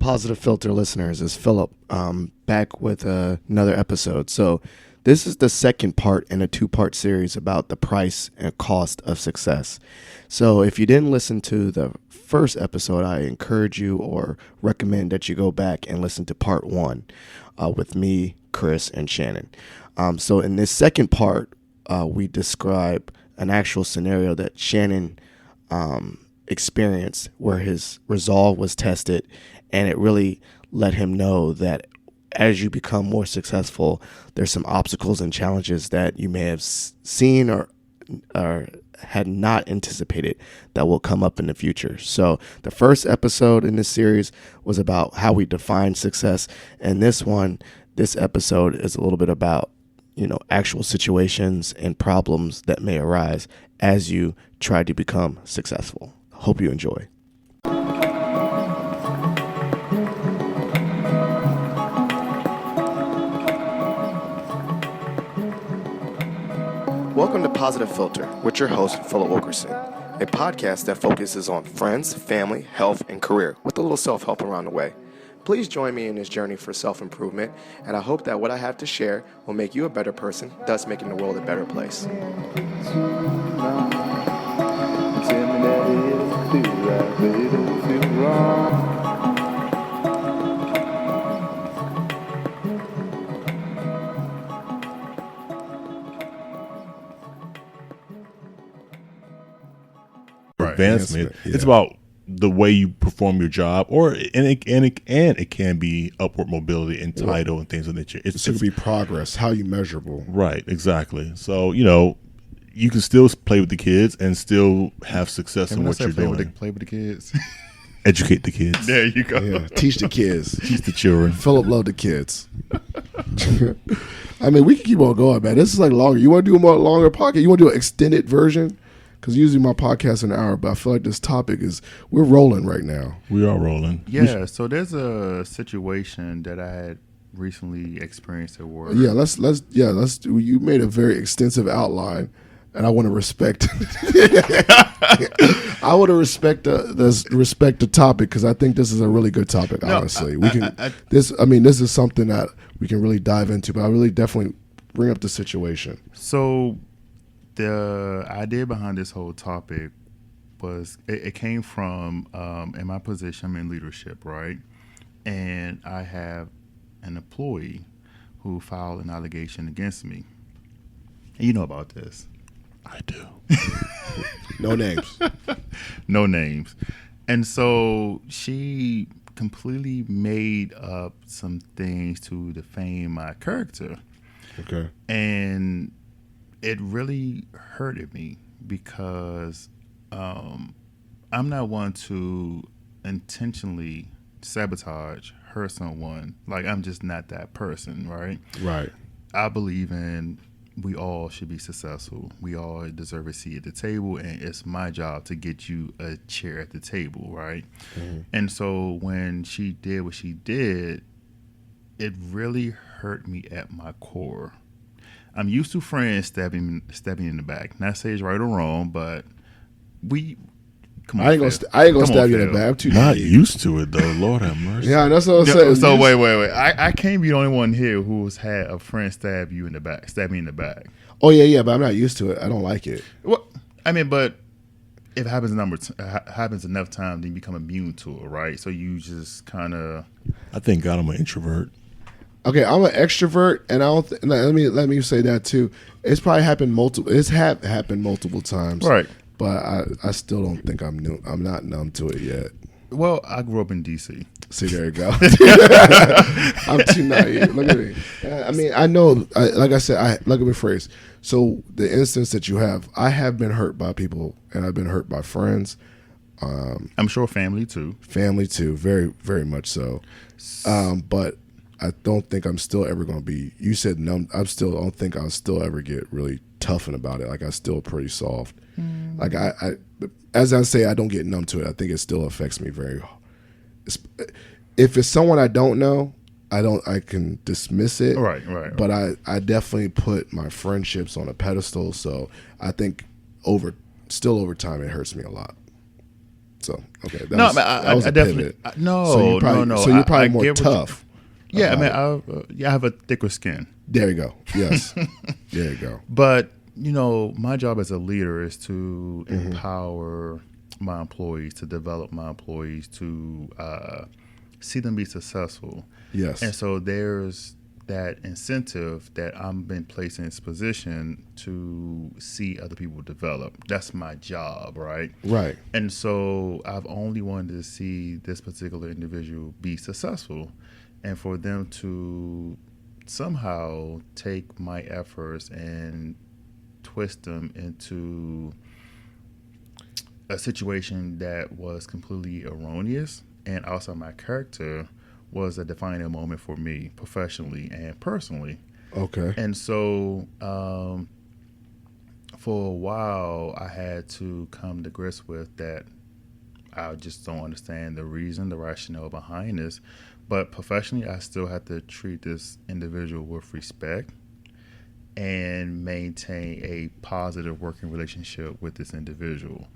Positive Filter listeners? Is Philip back with another episode. So this is the second part in a two-part series about the price and cost of success. So if you didn't listen to the first episode, I encourage you or recommend that you go back and listen to part one with me, Chris, and Shannon. So in this second part, we describe an actual scenario that Shannon experienced where his resolve was tested, and it really let him know that as you become more successful, there's some obstacles and challenges that you may have seen or had not anticipated that will come up in the future. So the first episode in this series was about how we define success, and this episode is a little bit about actual situations and problems that may arise as you try to become successful. Hope you enjoy. Welcome to Positive Filter with your host, Philip Wilkerson, a podcast that focuses on friends, family, health, and career with a little self-help around the way. Please join me in this journey for self-improvement, and I hope that what I have to share will make you a better person, thus making the world a better place. Advancement. Yeah. It's about the way you perform your job, and it can be upward mobility and title and things of that nature. It could be progress, how you measurable. Right, exactly. So you can still play with the kids and still have success in what you're doing. Play with the kids. Educate the kids. There you go. Yeah. Teach the kids. Teach the children. Philip love the kids. I mean, we can keep on going, man. This is like longer. You want to do a more longer podcast? You want to do an extended version? Because usually my podcast is an hour, but I feel like this topic we're rolling right now. We are rolling. Yeah, so there's a situation that I had recently experienced at work. Yeah, let's you made a very extensive outline, and I want to respect I want to respect the topic, because I think this is a really good topic, honestly. This is something that we can really dive into, but I really definitely bring up the situation. So the idea behind this whole topic was it came from in my position, I'm in leadership, right? And I have an employee who filed an allegation against me. And you know about this. I do. No names. No names. And so she completely made up some things to defame my character. Okay. And it really hurted me because I'm not one to intentionally sabotage, hurt someone. Like, I'm just not that person, right? Right. I believe in we all should be successful. We all deserve a seat at the table, and it's my job to get you a chair at the table, right? Mm-hmm. And so when she did what she did, it really hurt me at my core. I'm used to friends stabbing in the back. Not say it's right or wrong, but I ain't gonna stab you in the back. I'm too not used to it though. Lord have mercy. Yeah, that's what I'm saying. So wait. I can't be the only one here who's had a friend stab me in the back. Oh yeah, but I'm not used to it. I don't like it. Well, I mean, but if it happens enough times, then you become immune to it, right? So you just kind of. I thank God I'm an introvert. Okay, I'm an extrovert, and I don't. Let me say that too. It's probably happened multiple. Happened multiple times, right? But I still don't think I'm new. I'm not numb to it yet. Well, I grew up in D.C. See, there you go. I'm too naive. Look at me. I mean, I know. Like I said, look at me phrase. So the instance that you have, I have been hurt by people, and I've been hurt by friends. I'm sure family too. Family too, very, very much so. But I don't think I'm still ever going to be. You said numb. I don't think I'll still ever get really toughened about it. Like, I'm still pretty soft. Like I as I say, I don't get numb to it. I think it still affects me very. If it's someone I don't know, I can dismiss it. Right. But I definitely put my friendships on a pedestal. So I think over time it hurts me a lot. So okay, No, that was I a definitely pivot. no, So you're probably, no. So you're probably I more get what you- tough. Yeah, I mean, about I have a thicker skin. There you go. Yes. There you go. But, my job as a leader is to empower my employees, to develop my employees, to see them be successful. Yes. And so there's that incentive that I'm been placed in this position to see other people develop. That's my job, right? Right. And so I've only wanted to see this particular individual be successful, and for them to somehow take my efforts and twist them into a situation that was completely erroneous, and also my character was a defining moment for me professionally and personally. Okay. And so for a while I had to come to grips with that. I just don't understand the reason, the rationale behind this. But professionally, I still have to treat this individual with respect and maintain a positive working relationship with this individual.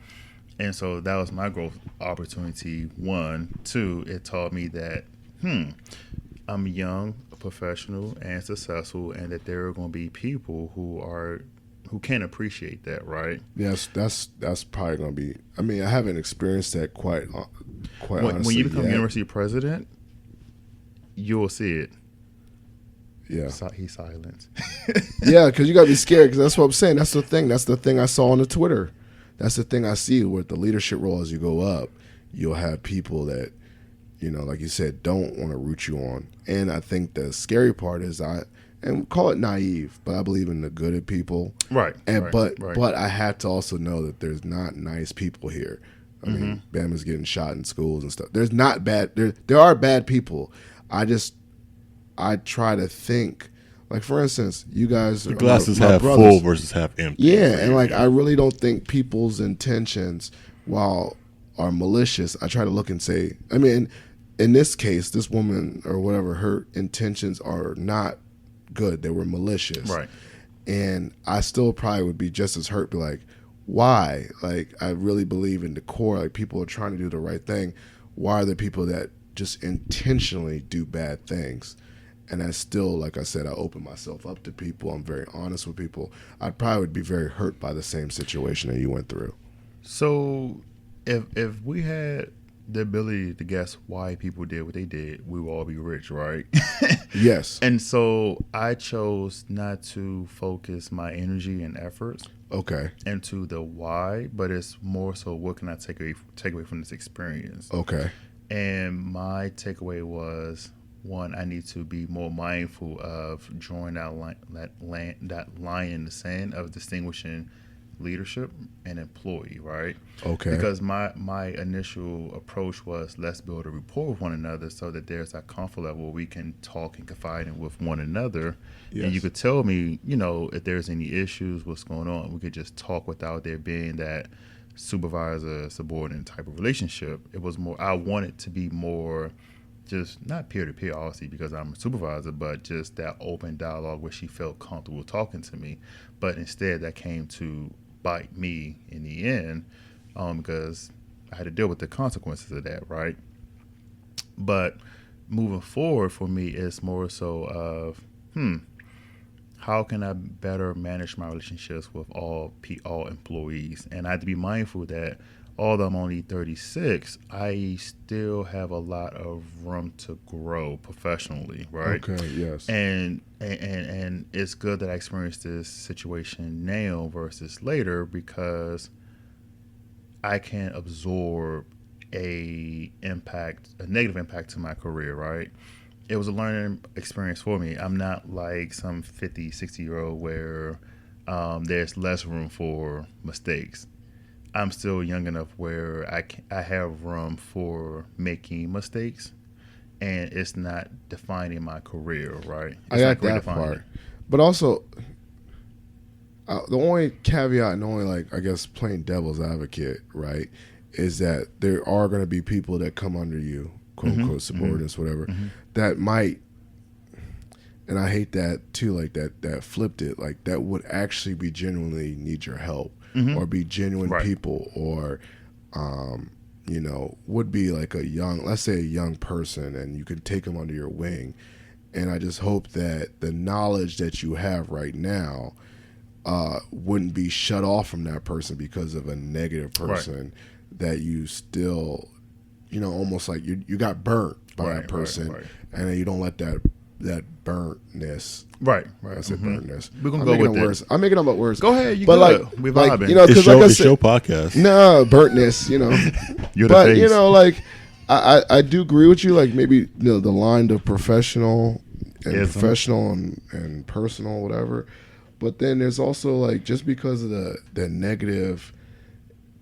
And so that was my growth opportunity. 1, 2, it taught me that, I'm young, professional, and successful, and that there are going to be people who can't appreciate that, right? Yes, that's probably going to be. I mean, I haven't experienced that quite honestly. When you become yet. university president, you'll see it. Yeah. He's silent. Yeah, because you got to be scared. Because that's what I'm saying. That's the thing. That's the thing I saw on the Twitter. That's the thing I see with the leadership role as you go up. You'll have people that, like you said, don't want to root you on. And I think the scary part is and call it naive, but I believe in the good of people. Right. And right. but I had to also know that there's not nice people here. I mean, Bama's getting shot in schools and stuff. There's not bad. There are bad people. I try to think. Like, for instance, you guys, The glass is my half brothers. full versus half empty. Yeah, and I really don't think people's intentions, while are malicious, I try to look and say, I mean, in this case, this woman or whatever, her intentions are not good. They were malicious. Right. And I still probably would be just as hurt, be like, why? Like, I really believe in the core, like, people are trying to do the right thing. Why are there people that just intentionally do bad things? And I still, like I said, I open myself up to people. I'm very honest with people. I probably would be very hurt by the same situation that you went through. So if we had the ability to guess why people did what they did, we would all be rich, right? Yes. And so I chose not to focus my energy and efforts Okay. into the why, but it's more so what can I take away from this experience. Okay. And my takeaway was, 1, I need to be more mindful of drawing that line in the sand of distinguishing leadership and employee, right? Okay. Because my initial approach was, let's build a rapport with one another so that there's that comfort level where we can talk and confide in with one another. Yes. And you could tell me, if there's any issues, what's going on. We could just talk without there being that supervisor subordinate type of relationship. It was more, I wanted to be more just not peer-to-peer, obviously, because I'm a supervisor, but just that open dialogue where she felt comfortable talking to me. But instead, that came to bite me in the end, because I had to deal with the consequences of that, right? But moving forward for me, it's more so of, how can I better manage my relationships with all employees? And I had to be mindful that although I'm only 36, I still have a lot of room to grow professionally, right? Okay, yes. And it's good that I experienced this situation now versus later, because I can absorb a negative impact to my career, right? It was a learning experience for me. I'm not like some 50, 60-year-old where there's less room for mistakes. I'm still young enough where I have room for making mistakes, and it's not defining my career, right? I got that part. But also, the only caveat and only, like, I guess, plain devil's advocate, right, is that there are going to be people that come under you, quote unquote, subordinates, whatever, that might, and I hate that too, like that flipped it, like that would actually be genuinely need your help. Or be genuine people, or would be like let's say a young person, and you could take them under your wing. And I just hope that the knowledge that you have right now wouldn't be shut off from that person because of a negative person that you still, almost like you got burnt by that person, and then you don't let that burntness. Right. I said burntness. We're gonna go with words. I'm making up words. Go ahead. You but good. We vibing. It's your podcast. No, burntness. You're but the face. I do agree with you. Like maybe the line of professional and personal, whatever. But then there's also like just because of the negative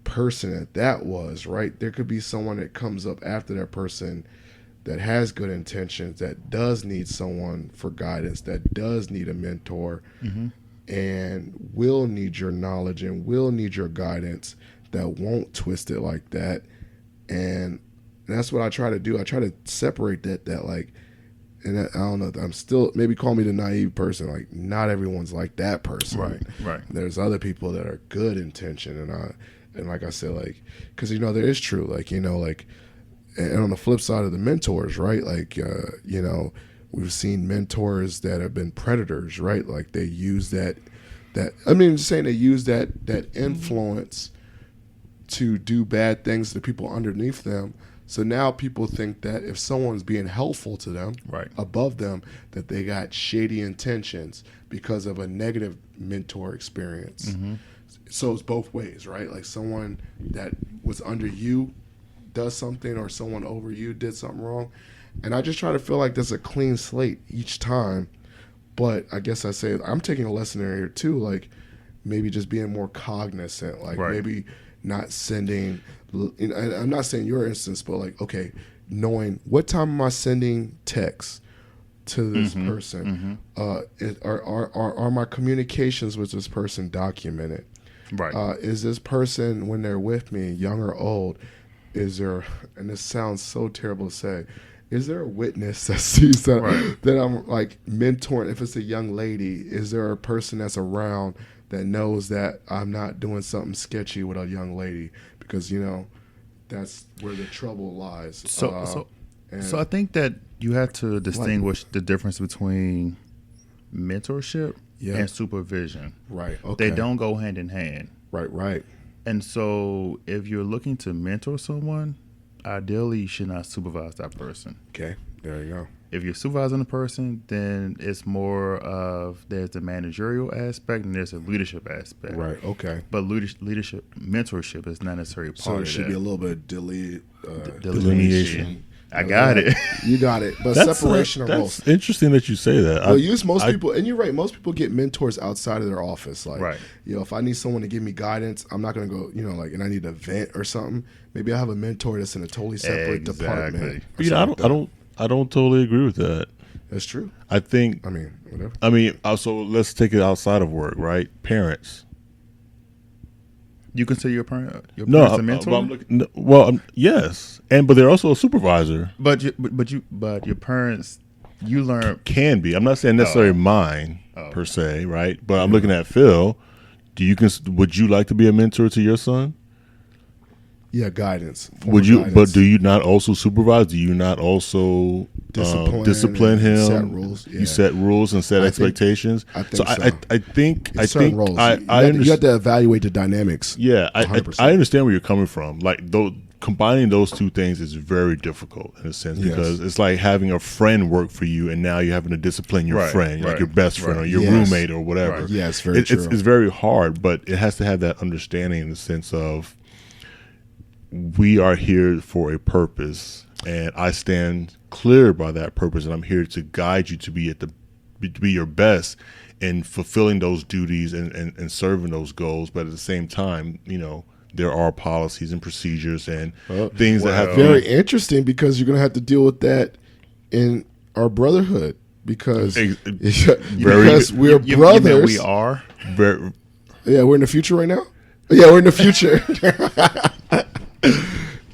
person that was, right? There could be someone that comes up after that person that has good intentions, that does need someone for guidance, that does need a mentor, and will need your knowledge and will need your guidance, that won't twist it like that. And that's what I try to do. I try to separate that like, and I don't know, I'm still, maybe call me the naive person, like not everyone's like that person. Right. There's other people that are good intention, and like I said, like, because there is true, like, and on the flip side of the mentors, right? Like, we've seen mentors that have been predators, right? Like they use that just saying they use that influence to do bad things to people underneath them. So now people think that if someone's being helpful to them, above them, that they got shady intentions because of a negative mentor experience. So it's both ways, right? Like someone that was under you does something, or someone over you did something wrong. And I just try to feel like there's a clean slate each time. But I guess I say I'm taking a lesson here too, like maybe just being more cognizant, like maybe not sending, I'm not saying your instance, but like, okay, knowing what time am I sending texts to this person? Are my communications with this person documented? Is this person, when they're with me, young or old, is there, and this sounds so terrible to say, is there a witness that sees that I'm like mentoring? If it's a young lady, is there a person that's around that knows that I'm not doing something sketchy with a young lady? Because that's where the trouble lies. So I think that you have to distinguish the difference between mentorship and supervision. Right. Okay. They don't go hand in hand. Right. And so if you're looking to mentor someone, ideally you should not supervise that person. Okay, there you go. If you're supervising a person, then it's more of there's the managerial aspect and there's a leadership aspect. Right, okay. But leadership, mentorship is not necessarily part of that. So it should be a little bit of delineation. I got it. You got it. But separation of roles. That's interesting that you say that. Well, most people, and you're right, most people get mentors outside of their office. Like, if I need someone to give me guidance, I'm not going to go, and I need a vent or something. Maybe I have a mentor that's in a totally separate department. But, I don't totally agree with that. That's true. I think. Whatever. So let's take it outside of work, right? Parents. You consider your parents a mentor? Yes, but they're also a supervisor. But your parents, you learn can be. I'm not saying necessarily mine per se, right? But I'm looking at Phil. Would you like to be a mentor to your son? Yeah, guidance. Would you? Guidance. But do you not also supervise? Do you not also discipline him? Set rules. Yeah. You set rules and set expectations. I think so. I think roles. I you have to evaluate the dynamics. Yeah, I understand where you're coming from. Like combining those two things is very difficult in a sense because it's like having a friend work for you, and now you're having to discipline your friend, like your best friend or your roommate or whatever. Right. Yeah, it's very true. It's very hard, but it has to have that understanding in the sense of we are here for a purpose, and I stand clear by that purpose, and I'm here to guide you to be your best in fulfilling those duties and serving those goals. But at the same time, there are policies and procedures and things that have very interesting because you're going to have to deal with that in our brotherhood because we're brothers. We are. Yeah, we're in the future right now. Yeah, we're in the future.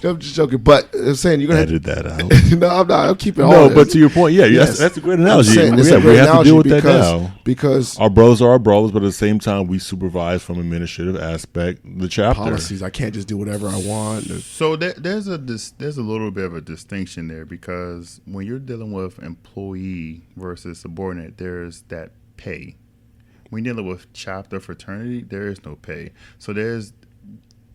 I'm just joking, but I'm saying you're gonna Edit that out. no, I'm not. I'm keeping all No, this. but to your point, yeah, Yes. that's a great analogy. I'm saying it's a We great have to deal with analogy that now. because Our brothers are our brothers, but at the same time, we supervise from administrative aspect the chapter. policies, I can't just do whatever I want. So there's a little bit of a distinction there, because when you're dealing with employee versus subordinate, there's that pay. When you're dealing with chapter fraternity, there is no pay. So there's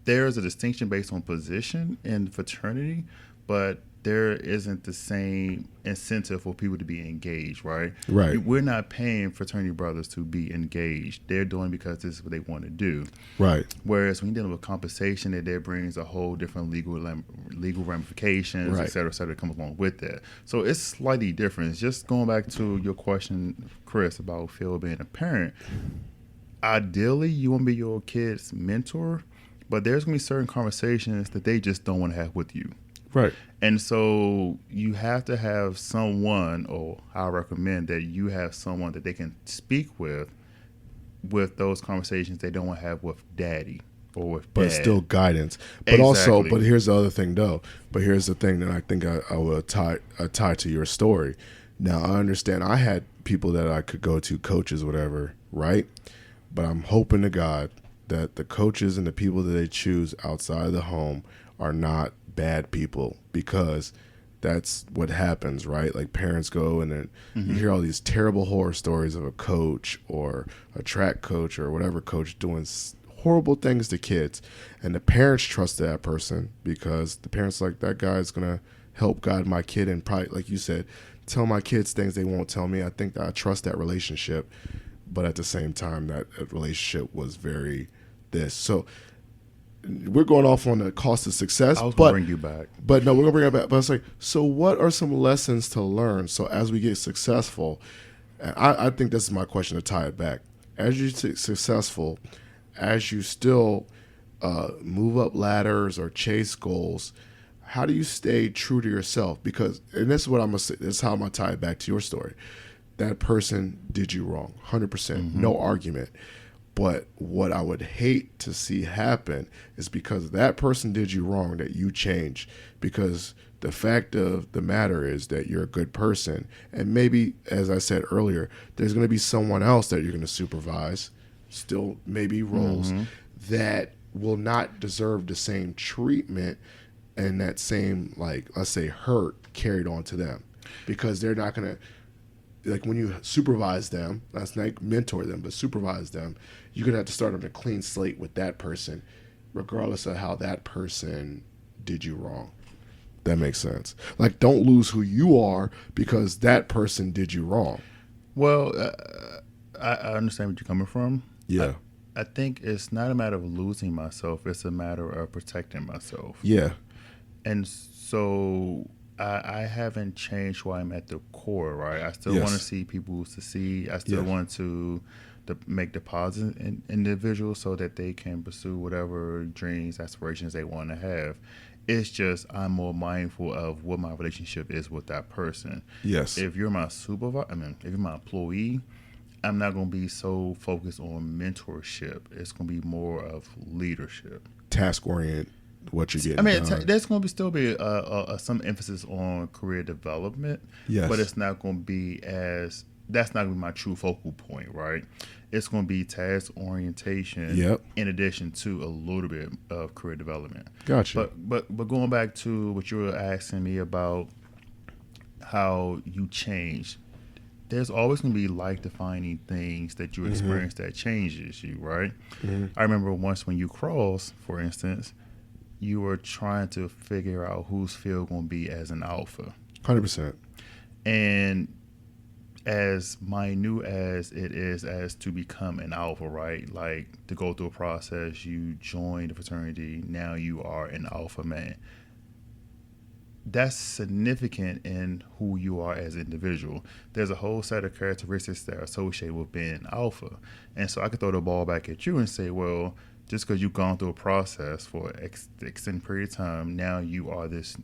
a distinction based on position in fraternity, but there isn't the same incentive for people to be engaged, right? Right. We're not paying fraternity brothers to be engaged. They're doing because this is what they want to do. Right. Whereas when you're dealing with compensation, that brings a whole different legal ramifications, Right. et cetera, that come along with that. So it's slightly different. It's just going back to your question, Chris, about Phil being a parent. Ideally, you want to be your kid's mentor, but there's going to be certain conversations that they just don't want to have with you. Right. And so you have to have someone, or I recommend that you have someone that they can speak with those conversations they don't want to have with daddy or with But dad. still guidance. But also, Exactly. but here's the other thing though. But here's the thing that I think I will tie to your story. Now I understand I had people that I could go to, coaches, whatever, right? But I'm hoping to God that the coaches and the people that they choose outside of the home are not bad people, because that's what happens, right? Like parents go and then you hear all these terrible horror stories of a coach or a track coach or whatever coach doing horrible things to kids, and the parents trust that person because the parents like, that guy's gonna help guide my kid and probably, like you said, tell my kids things they won't tell me. I think that I trust that relationship, but at the same time that relationship was very so we're going off on the cost of success. I was but going to bring you back. But no, we're gonna bring it back. But it's like, so what are some lessons to learn? So as we get successful, and I think this is my question to tie it back. As you get successful, as you still move up ladders or chase goals, how do you stay true to yourself? Because, and this is what I'm gonna say. This is how I'm gonna tie it back to your story. That person did you wrong, 100%, no argument. But what I would hate to see happen is because that person did you wrong, that you change. Because the fact of the matter is that you're a good person. And maybe, as I said earlier, there's going to be someone else that you're going to supervise, still maybe roles, that will not deserve the same treatment and that same, like, let's say, hurt carried on to them. Because they're not going to, like when you supervise them, that's not mentor them, but supervise them, you're going to have to start on a clean slate with that person, regardless of how that person did you wrong. That makes sense. Like, don't lose who you are because that person did you wrong. Well, I understand what you're coming from. Yeah. I think it's not a matter of losing myself. It's a matter of protecting myself. Yeah. And so I haven't changed who I'm at the core, right? I still Yes. want to see people succeed. I still Yeah. want to make deposits in individuals so that they can pursue whatever dreams, aspirations they want to have. It's just I'm more mindful of what my relationship is with that person. Yes. If you're my supervisor, if you're my employee, I'm not going to be so focused on mentorship. It's going to be more of leadership. Task oriented, what you're getting done. There's going to still be some emphasis on career development, Yes. but it's not going to be that's not going to be my true focal point, right? It's going to be task orientation in addition to a little bit of career development. Gotcha. But going back to what you were asking me about how you change, there's always going to be life-defining things that you experience that changes you, right? I remember once when you crossed, for instance, you were trying to figure out who's Phil going to be as an alpha. 100%. And as minute as it is as to become an alpha, right? Like to go through a process, you join the fraternity, now you are an alpha man. That's significant in who you are as an individual. There's a whole set of characteristics that are associated with being alpha. And so I could throw the ball back at you and say, well, just because you've gone through a process for an extended period of time, now you are this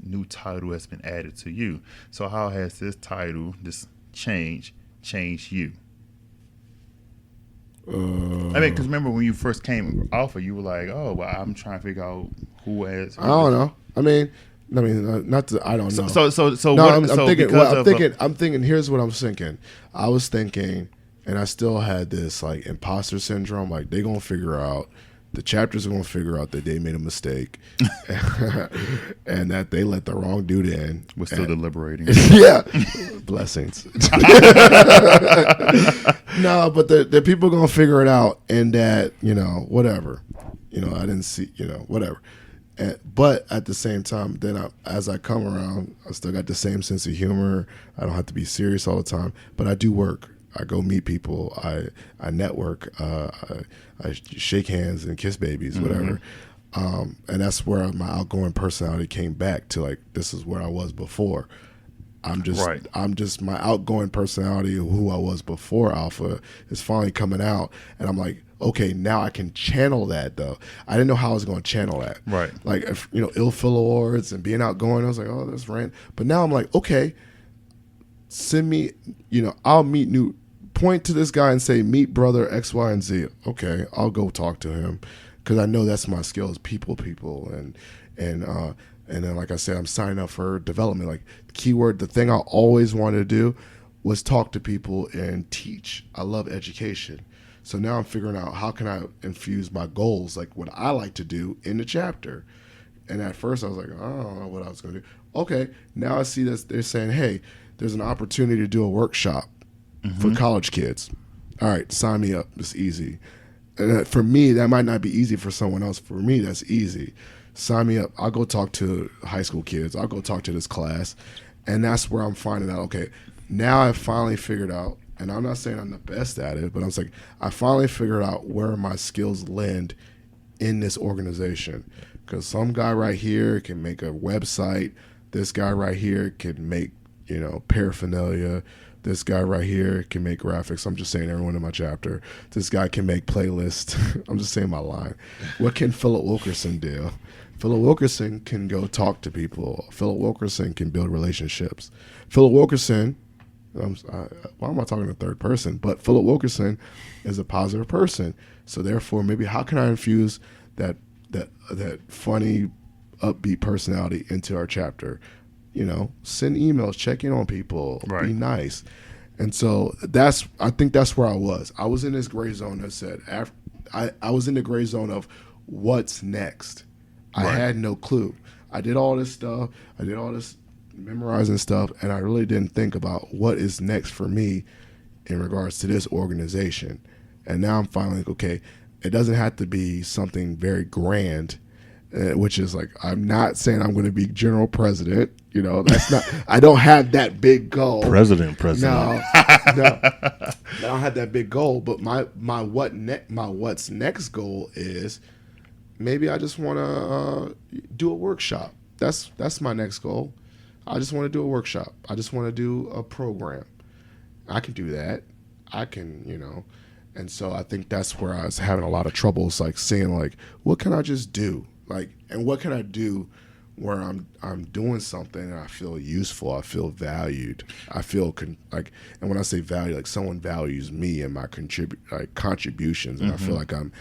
new title has been added to you. So how has this title, this changed you? Because remember when you first came alpha, you were like, oh, well, I'm trying to figure out who has. I don't know. Not to. I don't know. So No, what? I'm So thinking. because Well, of I'm thinking. Here's what I'm thinking. I was thinking, and I still had this like imposter syndrome. Like they gonna figure out. The chapters are gonna figure out that they made a mistake, and that they let the wrong dude in. we're still deliberating. Yeah, blessings. No, but the people gonna figure it out, and that whatever, I didn't see whatever. But at the same time, then as I come around, I still got the same sense of humor. I don't have to be serious all the time, but I do work. I go meet people. I network. I shake hands and kiss babies, whatever. And that's where my outgoing personality came back to. Like, this is where I was before. I'm just my outgoing personality of who I was before Alpha is finally coming out, and I'm like, okay, now I can channel that though. I didn't know how I was going to channel that. Right. Like, Ill Phil Awards and being outgoing, I was like, oh, that's rant. But now I'm like, okay, send me, I'll point to this guy and say, meet brother X, Y, and Z. Okay, I'll go talk to him because I know that's my skills, people, and then, like I said, I'm signing up for development. Like, the thing I always wanted to do was talk to people and teach. I love education. So now I'm figuring out how can I infuse my goals, like what I like to do, in the chapter. And at first I was like, I don't know what I was going to do. Okay, now I see that they're saying, hey, there's an opportunity to do a workshop for college kids. All right, sign me up. It's easy. And for me, that might not be easy for someone else. For me, that's easy. Sign me up. I'll go talk to high school kids. I'll go talk to this class. And that's where I'm finding out, okay, now I've finally figured out, and I'm not saying I'm the best at it, but I'm like, I finally figured out where my skills lend in this organization. Because some guy right here can make a website. This guy right here can make, paraphernalia. This guy right here can make graphics. I'm just saying everyone in my chapter. This guy can make playlists. I'm just saying my line. What can Philip Wilkerson do? Philip Wilkerson can go talk to people. Philip Wilkerson can build relationships. Philip Wilkerson, why am I talking in third person? But Philip Wilkerson is a positive person. So therefore, maybe how can I infuse that funny, upbeat personality into our chapter? Send emails, check in on people, be nice. And so I think that's where I was. I was in this gray zone that said, I was in the gray zone of what's next. I had no clue. I did all this stuff. I did all this memorizing stuff, and I really didn't think about what is next for me in regards to this organization. And now I'm finally like, okay, it doesn't have to be something very grand, which is like, I'm not saying I'm going to be general president. That's not. I don't have that big goal. President. No, I don't have that big goal. But my what's next goal is, maybe I just want to do a workshop. That's my next goal. I just want to do a workshop. I just want to do a program. I can do that. I can, And so I think that's where I was having a lot of troubles, like saying, like, what can I just do? Like, and what can I do where I'm doing something and I feel useful, I feel valued, I feel and when I say value, like someone values me and my contributions, and I feel like I'm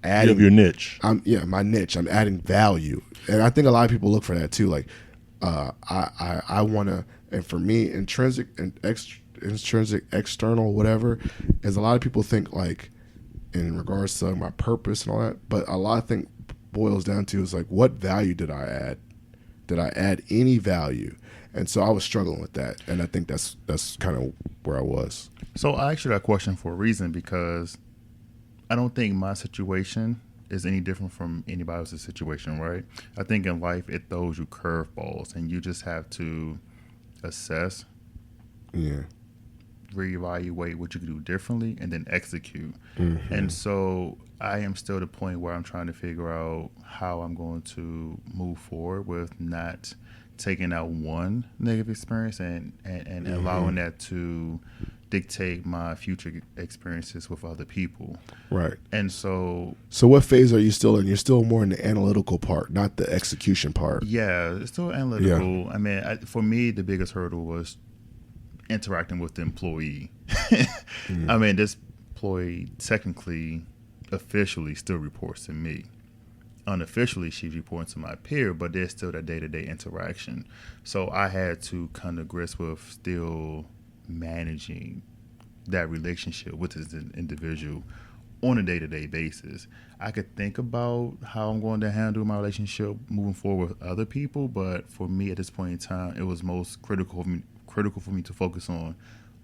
adding. You have your niche. My niche. I'm adding value, and I think a lot of people look for that too. Like, I want to, and for me, intrinsic and intrinsic, external, whatever, is a lot of people think like in regards to my purpose and all that, but a lot of things boils down to is like, what value did I add? Did I add any value? And so I was struggling with that, and I think that's kind of where I was. So I asked you that question for a reason, because I don't think my situation is any different from anybody else's situation, right? I think in life it throws you curveballs, and you just have to assess, reevaluate what you can do differently, and then execute. And so I am still at the point where I'm trying to figure out how I'm going to move forward with not taking out one negative experience and allowing that to dictate my future experiences with other people. Right. And so what phase are you still in? You're still more in the analytical part, not the execution part. Yeah, it's still analytical. Yeah. I mean, for me, the biggest hurdle was interacting with the employee. I mean, this employee technically, officially still reports to me. unofficially she's reporting to my peer, but there's still that day-to-day interaction. So I had to come to grips with still managing that relationship with this individual on a day-to-day basis. I could think about how I'm going to handle my relationship moving forward with other people, but for me at this point in time, it was most critical for me to focus on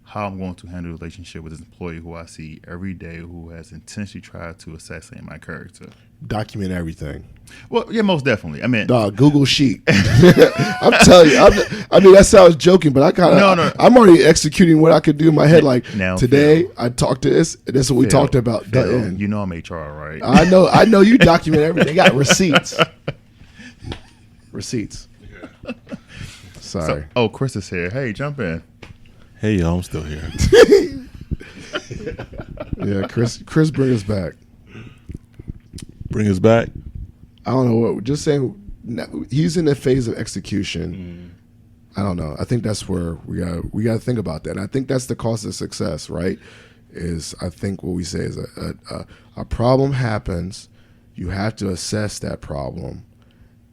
how I'm going to handle the relationship with this employee who I see every day, who has intentionally tried to assassinate my character. Document everything. Well, yeah, most definitely. I mean, Google Sheet. I'm telling you. I mean, that sounds joking, but I kind of. No. I'm already executing what I could do in my head. Like Now, today, Phil, I talked to this, and this is what we talked about. The Phil, end. you know I'm HR, right? I know. You document everything. They got receipts. Receipts. Sorry. Chris is here. Hey, jump in. Hey, y'all, I'm still here. Yeah, Chris, bring us back. Bring us back. I don't know what. Just saying, he's in the phase of execution. I don't know. I think that's where we got to think about that. And I think that's the cost of success, right? Is I think what we say is a problem happens, you have to assess that problem,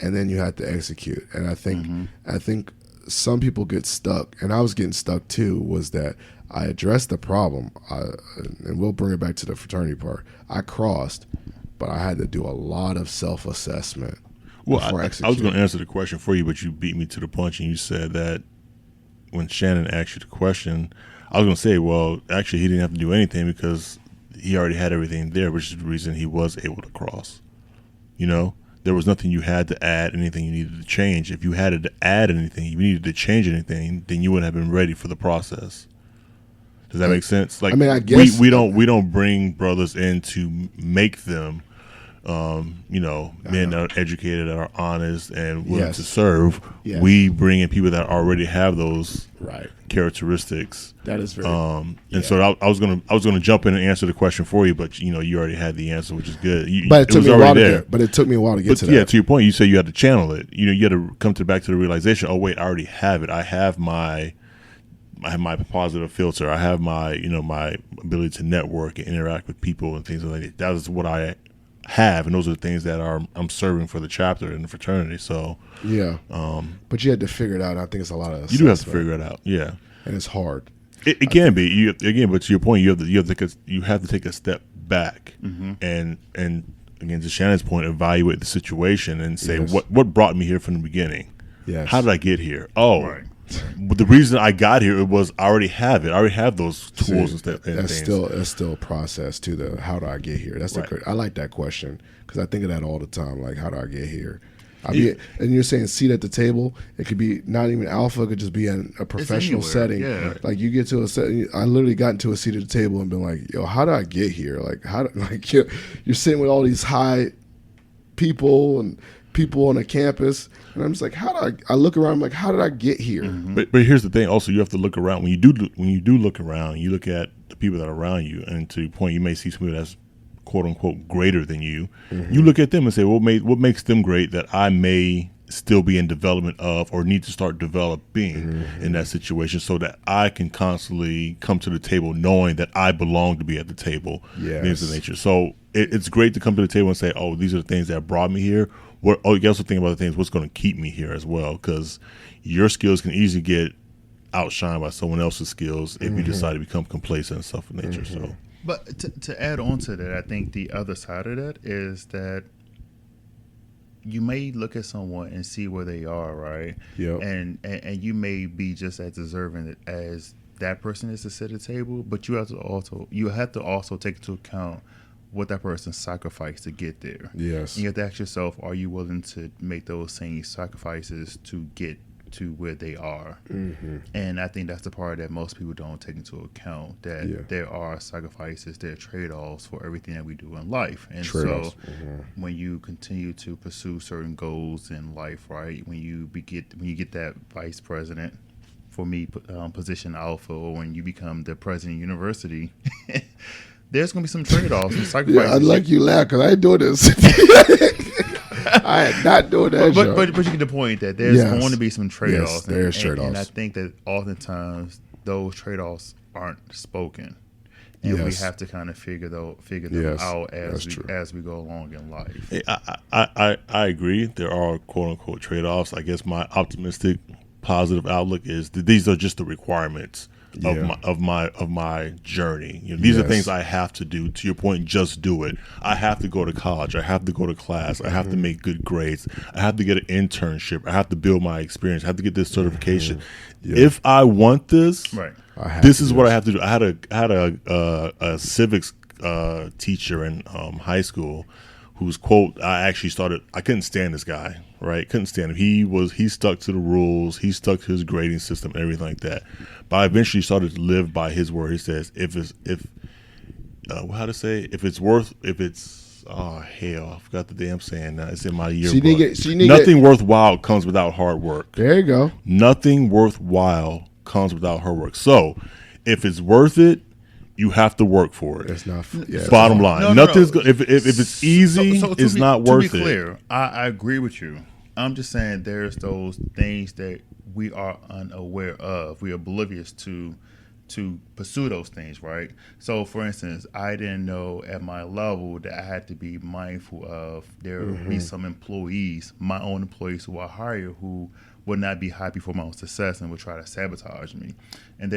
and then you have to execute. And I think some people get stuck, and I was getting stuck too. Was that I addressed the problem, and we'll bring it back to the fraternity part. I crossed, but I had to do a lot of self-assessment. Well, I was going to answer the question for you, but you beat me to the punch, and you said that when Shannon asked you the question, I was going to say, well, actually, he didn't have to do anything because he already had everything there, which is the reason he was able to cross. You know, there was nothing you had to add, anything you needed to change. If you had to add anything, you needed to change anything, then you wouldn't have been ready for the process. Does that make sense? Like, I mean, I guess we don't bring brothers in to make them. Men that are educated, that are honest and willing to serve. Yes. We bring in people that already have those characteristics. That is very. And so I was gonna jump in and answer the question for you, but you already had the answer, which is good. But it took me a while to get to that. Yeah, to your point, you said you had to channel it. You had to come back to the realization. Oh wait, I already have it. I have my positive filter. I have my my ability to network and interact with people and things like that. That is what I have, and those are the things that I'm serving for the chapter and the fraternity. So but you had to figure it out. I think it's a lot of you do have to figure it out. Yeah, and it's hard. It can be but to your point, you have to take a step back and again, to Shannon's point, evaluate the situation and say what brought me here from the beginning. Yes. How did I get here? But the reason I got here was I already have it. I already have those tools and stuff. That's still a process to the how do I get here. That's I like that question because I think of that all the time. Like, how do I get here? And you're saying seat at the table. It could be not even alpha. It could just be in a professional setting. Yeah. Like you get to a setting. I literally got into a seat at the table and been like, yo, how do I get here? Like you're sitting with all these high people and people on a campus, and I'm just like, I look around, I'm like, how did I get here? But here's the thing. Also, you have to look around. When you do look around, you look at the people that are around you, and to your point, you may see somebody that's quote unquote greater than you. You look at them and say, what makes them great that I may still be in development of or need to start developing in that situation, so that I can constantly come to the table knowing that I belong to be at the table. Things of nature. So it's great to come to the table and say, oh, these are the things that brought me here. You also think about the things what's going to keep me here as well, because your skills can easily get outshined by someone else's skills if you decide to become complacent and stuff of nature. So, but to add on to that, I think the other side of that is that you may look at someone and see where they are, right? Yep. And you may be just as deserving as that person is to sit at the table, but you have to also take into account what that person sacrificed to get there. Yes. And you have to ask yourself, are you willing to make those same sacrifices to get to where they are? And I think that's the part that most people don't take into account, that there are sacrifices, there are trade-offs for everything that we do in life. And so when you continue to pursue certain goals in life, right, when you get that vice president, for me, position alpha, or when you become the president of university, there's going to be some trade-offs and sacrifices. Yeah, I'd like you laugh because I ain't doing this. I am not doing that. But you get the point that there's going to be some trade-offs. Yes, there's trade-offs. And I think that oftentimes those trade-offs aren't spoken. and we Yes. have to kind of figure them Yes, out that's true. as we go along in life. Hey, I agree. There are quote unquote trade offs. I guess my optimistic, positive outlook is that these are just the requirements Yeah. of my journey. You know, these are Yes. things I have to do. To your point, just do it. I have to go to college. I have to go to class. I have to make good grades. I have to get an internship. I have to build my experience. I have to get this certification. Yeah. If I want this, Right. I have this to is do what this. I have to do. I had a civics teacher in high school whose quote I couldn't stand this guy, right? Couldn't stand him. He stuck to the rules, he stuck to his grading system, everything like that. But I eventually started to live by his word. He says, if oh hell, I forgot the damn saying now. It's in my yearbook. Nothing worthwhile comes without hard work. There you go. Nothing worthwhile comes without hard work. So if it's worth it, you have to work for it. It's not. Yeah, Bottom line, No. nothing's good. If it's easy, it's not worth To be it. clear, I agree with you. I'm just saying there's those things that we are unaware of. We are oblivious to pursue those things, right? So, for instance, I didn't know at my level that I had to be mindful of there would be some employees, my own employees who I hire, who would not be happy for my own success and would try to sabotage me. And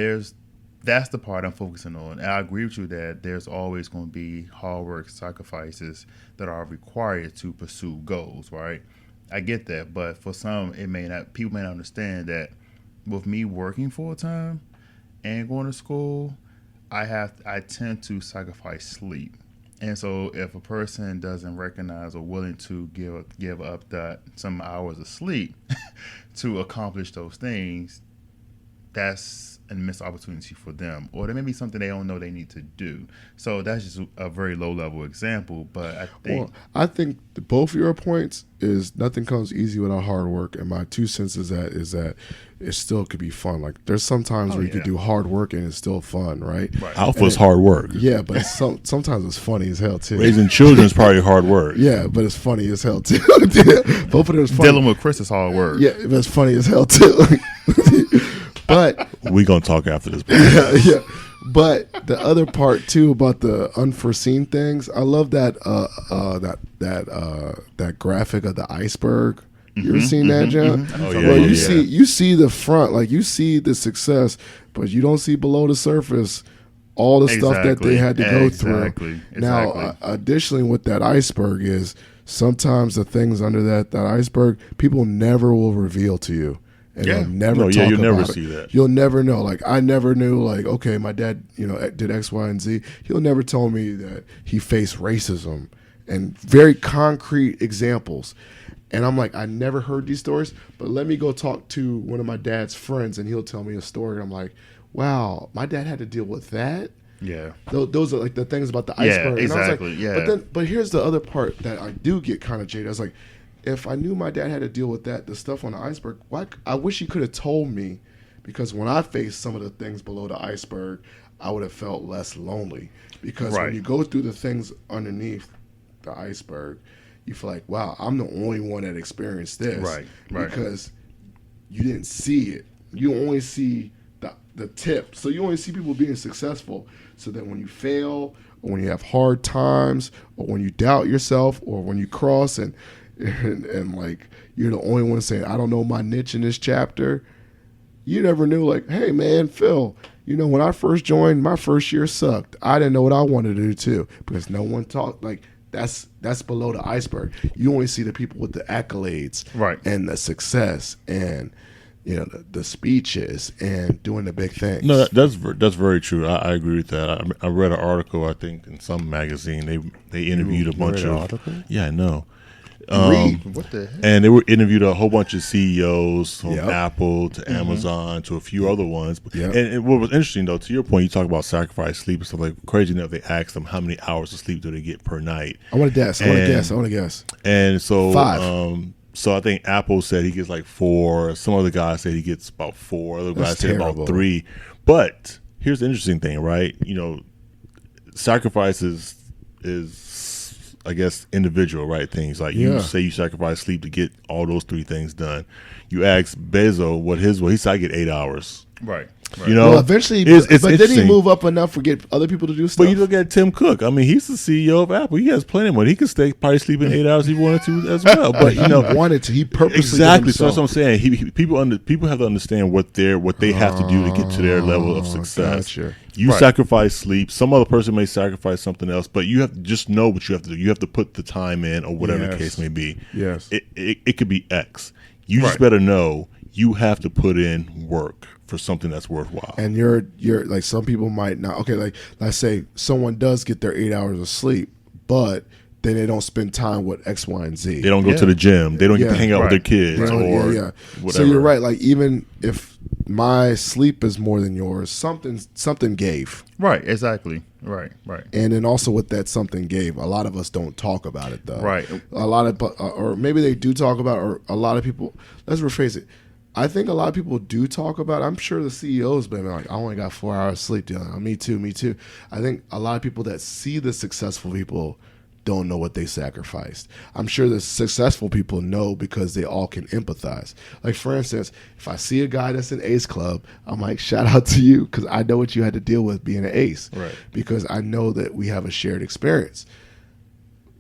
that's the part I'm focusing on. And I agree with you that there's always going to be hard work, sacrifices that are required to pursue goals, right? I get that, but for some, people may not understand that with me working full time and going to school, I tend to sacrifice sleep. And so if a person doesn't recognize or willing to give up that some hours of sleep to accomplish those things, that's a missed opportunity for them, or there may be something they don't know they need to do. So that's just a very low level example, but I think both of your points is nothing comes easy without hard work, and my 2 cents is that it still could be fun. Like there's sometimes where you could do hard work and it's still fun, right? Alpha's hard work. Yeah, but sometimes it's funny as hell too. Raising children is probably hard work. Yeah, but it's funny as hell too. Both of them is funny. dealing with Chris is hard work. Yeah, but it's funny as hell too. But We're gonna talk after this. yeah. But the other part too about the unforeseen things, I love that that graphic of the iceberg. You ever seen that, John? Oh, yeah, Well, yeah, you see the front, like you see the success, but you don't see below the surface all the stuff that they had to go through. Now, additionally, with that iceberg is sometimes the things under that iceberg, people never will reveal to you. And they'll never talk you'll about never it. see that. You'll never know. Like I never knew. Like okay, my dad, did X, Y, and Z. He'll never tell me that he faced racism and very concrete examples. And I'm like, I never heard these stories. But let me go talk to one of my dad's friends, and he'll tell me a story. And I'm like, wow, my dad had to deal with that. Yeah. Those are like the things about the iceberg. Yeah, exactly. And I was like, but here's the other part that I do get kind of jaded. I was like, if I knew my dad had to deal with the stuff on the iceberg, I wish he could have told me, because when I faced some of the things below the iceberg, I would have felt less lonely. Because when you go through the things underneath the iceberg, you feel like, wow, I'm the only one that experienced this. Right. Because you didn't see it. You only see the tip. So you only see people being successful. So that when you fail, or when you have hard times, or when you doubt yourself, or when you cross and like you're the only one saying, I don't know my niche in this chapter. You never knew, like, hey man, Phil, when I first joined, my first year sucked. I didn't know what I wanted to do too, because no one talked. Like that's below the iceberg. You only see the people with the accolades, right, and the success, and the speeches and doing the big things. No, that's very true. I agree with that. I read an article, I think, in some magazine. They interviewed a bunch of article? Yeah, I know. What the heck? And they were interviewed a whole bunch of CEOs from Yep. Apple to Amazon to a few other ones. Yep. And what was interesting, though, to your point, you talk about sacrifice sleep and stuff like crazy enough. They asked them how many hours of sleep do they get per night. I want to guess. I want to guess. And so 5. So I think Apple said he gets like 4. Some other guys said he gets about 4. Other guys said about 3. But here's the interesting thing, right? Sacrifice is I guess individual, right? Things like you say you sacrifice sleep to get all those 3 things done. You ask Bezos what he said, I get 8 hours. Right. You know, Well, eventually, it's but did he interesting. move up enough for get other people to do stuff? But you look at Tim Cook. I mean, he's the CEO of Apple. He has plenty of money. He could probably sleep in 8 hours if he wanted to as well. But you know, wanted to. He purposely exactly. did So that's what I'm himself. saying. People have to understand what they have to do to get to their level of success. Gotcha. You sacrifice sleep. Some other person may sacrifice something else, but you have to just know what you have to do. You have to put the time in, or whatever the Yes. case may be. Yes. It could be X. You just better know you have to put in work for something that's worthwhile. And you're like, some people might not. Okay, like let's say someone does get their 8 hours of sleep, but then they don't spend time with X, Y, and Z. They don't go to the gym. They don't get to hang out with their kids Right. or yeah. whatever. So you're right. Like, even if my sleep is more than yours, something gave. Right. Exactly. Right. And then also with that something gave, a lot of us don't talk about it though. Right. A lot of, or maybe they do talk about, or a lot of people. Let's rephrase it. I think a lot of people do talk about. I'm sure the CEOs been like, I only got 4 hours sleep. Me too. I think a lot of people that see the successful people don't know what they sacrificed. I'm sure the successful people know because they all can empathize. Like, for instance, if I see a guy that's an ace club, I'm like, shout out to you, because I know what you had to deal with being an ace. Right. Because I know that we have a shared experience.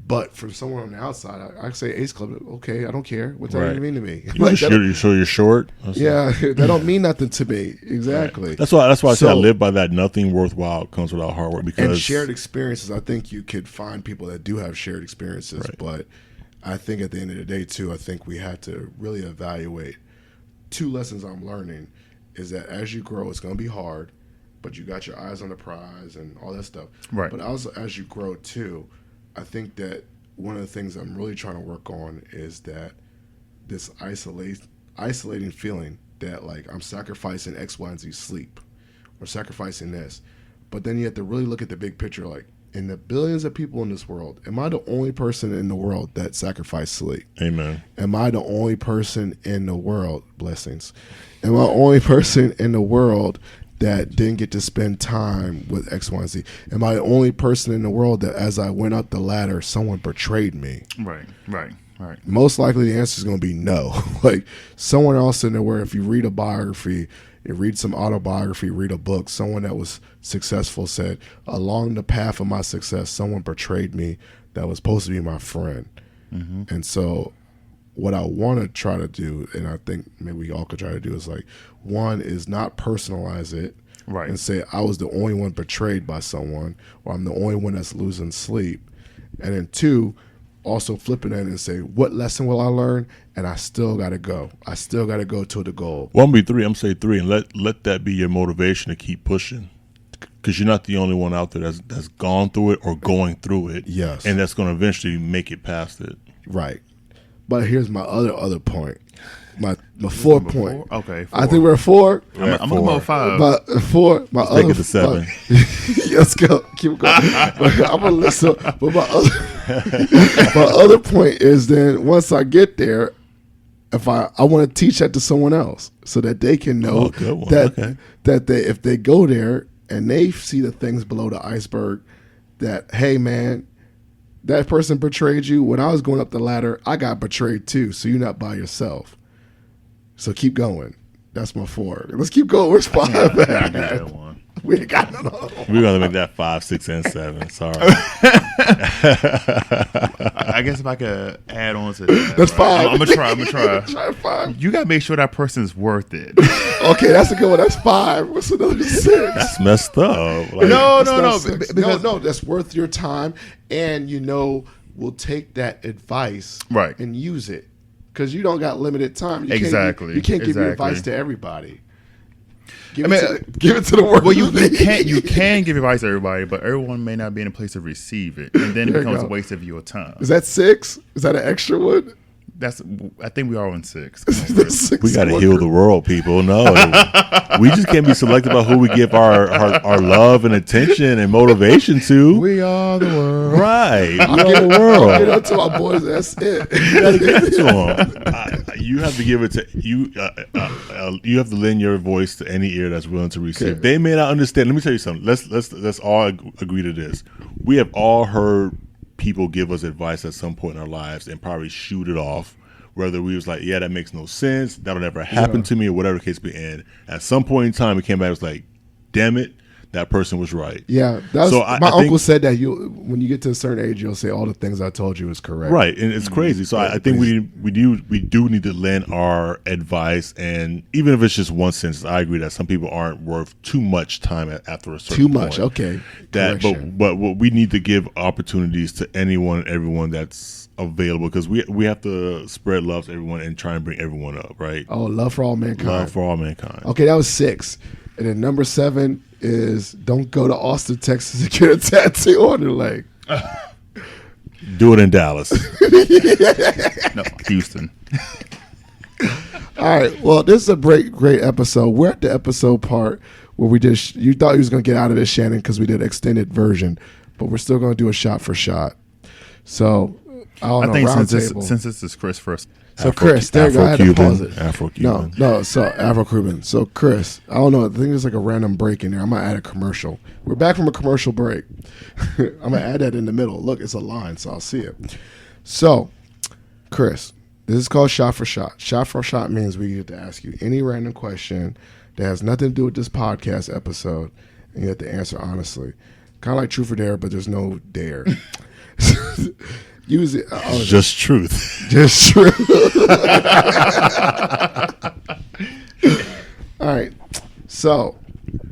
But for someone on the outside, I say ace club, okay, I don't care. What's that Right. even mean to me? You're short. Yeah, that don't mean nothing to me. Exactly. Right. That's why I say I So- live by that. Nothing worthwhile comes without hard work. Because And shared experiences, I think you could find people that do have shared experiences. Right. But I think at the end of the day, too, I think we have to really evaluate. 2 lessons I'm learning is that as you grow, it's going to be hard, but you got your eyes on the prize and all that stuff. Right. But also, as you grow, too, I think that one of the things I'm really trying to work on is that this isolating feeling that, like, I'm sacrificing X, Y, and Z sleep or sacrificing this. But then you have to really look at the big picture, like, in the billions of people in this world, am I the only person in the world that sacrificed sleep? Amen. Am I the only person in the world, blessings, am I the only person in the world that didn't get to spend time with X, Y, and Z? Am I the only person in the world that as I went up the ladder, someone betrayed me? Right. Most likely the answer is going to be no. Like, someone else in there, where if you read a biography, you read some autobiography, read a book, someone that was successful said, along the path of my success, someone betrayed me that was supposed to be my friend. Mm-hmm. And so what I want to try to do, and I think maybe we all could try to do, is like, one is not personalize it. Right. And say I was the only one betrayed by someone, or I'm the only one that's losing sleep. And then 2, also flipping it and say, what lesson will I learn? And I still got to go. I still got to go to the goal. Well, I'm gonna be 3. I'm gonna say 3, and let that be your motivation to keep pushing, because you're not the only one out there that's gone through it or going through it. Yes. And that's gonna eventually make it past it. Right. But here's my other point. My 4th point. Okay. 4. I think we're at 4. I'm gonna go 5. But 4. My Let's other take it to 7. Let's go. Keep going. I'm gonna listen. But my other point is, then once I get there, if I want to teach that to someone else so that they can know good one. that Okay. that they, if they go there and they see the things below the iceberg, that, hey man, that person betrayed you. When I was going up the ladder, I got betrayed too. So you're not by yourself. So keep going. That's my 4. Let's keep going. Where's 5 at? That one. We ain't got none of them. We're gonna make that 5, 6, and 7. Sorry. I guess if I could add on to that. That's 5. I'm gonna try. Try 5. You gotta make sure that person's worth it. Okay, that's a good one. That's 5. What's another 6? That's messed up. Like, No, That's not 6. because no, that's worth your time, and we'll take that advice Right. and use it, because you don't got limited time. You Exactly. You can't give your Exactly. advice to everybody. Give, I mean, give it to the world. well, you can give advice to everybody, but everyone may not be in a place to receive it, and then it There you becomes a go. waste of your time. Is that 6? Is that an extra one? I think we are on 6. That's 6. we got to heal the world, people. No, we just can't be selective about who we give our love and attention and motivation to. We are the world. Right, we are the Get world. up to my boys. That's it. You got to give it to them. You have to give it to you. You have to lend your voice to any ear that's willing to receive. Okay. They may not understand. Let me tell you something. Let's all agree to this. We have all heard people give us advice at some point in our lives and probably shoot it off whether we was like, yeah, that makes no sense, that'll never happen to me, or whatever the case be. And at some point in time, it came back, it was like, damn it, that person was right. Yeah, that's So my I uncle think, said that when you get to a certain age, you'll say all the things I told you is correct. right, and it's crazy. So I think we do need to lend our advice, and even if it's just one sentence, I agree that some people aren't worth too much time after a certain Too much, point. okay. But what we need to give opportunities to anyone and everyone that's available, because we have to spread love to everyone and try and bring everyone up, right? Oh, love for all mankind. Love for all mankind. Okay, that was 6. And then number 7 is don't go to Austin, Texas and get a tattoo on your leg. Do it in Dallas. No, Houston. All right. Well, this is a great episode. We're at the episode part where we did. You thought you was going to get out of this, Shannon, because we did extended version, but we're still going to do a shot for shot. So I think round since table. this is Chris first. So Chris, there you go. I had to pause it. Afro-Cuban. No. So Afro-Cuban. So Chris, I don't know. I think there's like a random break in there. I'm gonna add a commercial. We're back from a commercial break. I'm gonna add that in the middle. Look, it's a line, so I'll see it. So, Chris, this is called shot for shot. Shot for shot means we get to ask you any random question that has nothing to do with this podcast episode, and you have to answer honestly. Kind of like truth or dare, but there's no dare. Use it. Just truth. Just true. All right. So,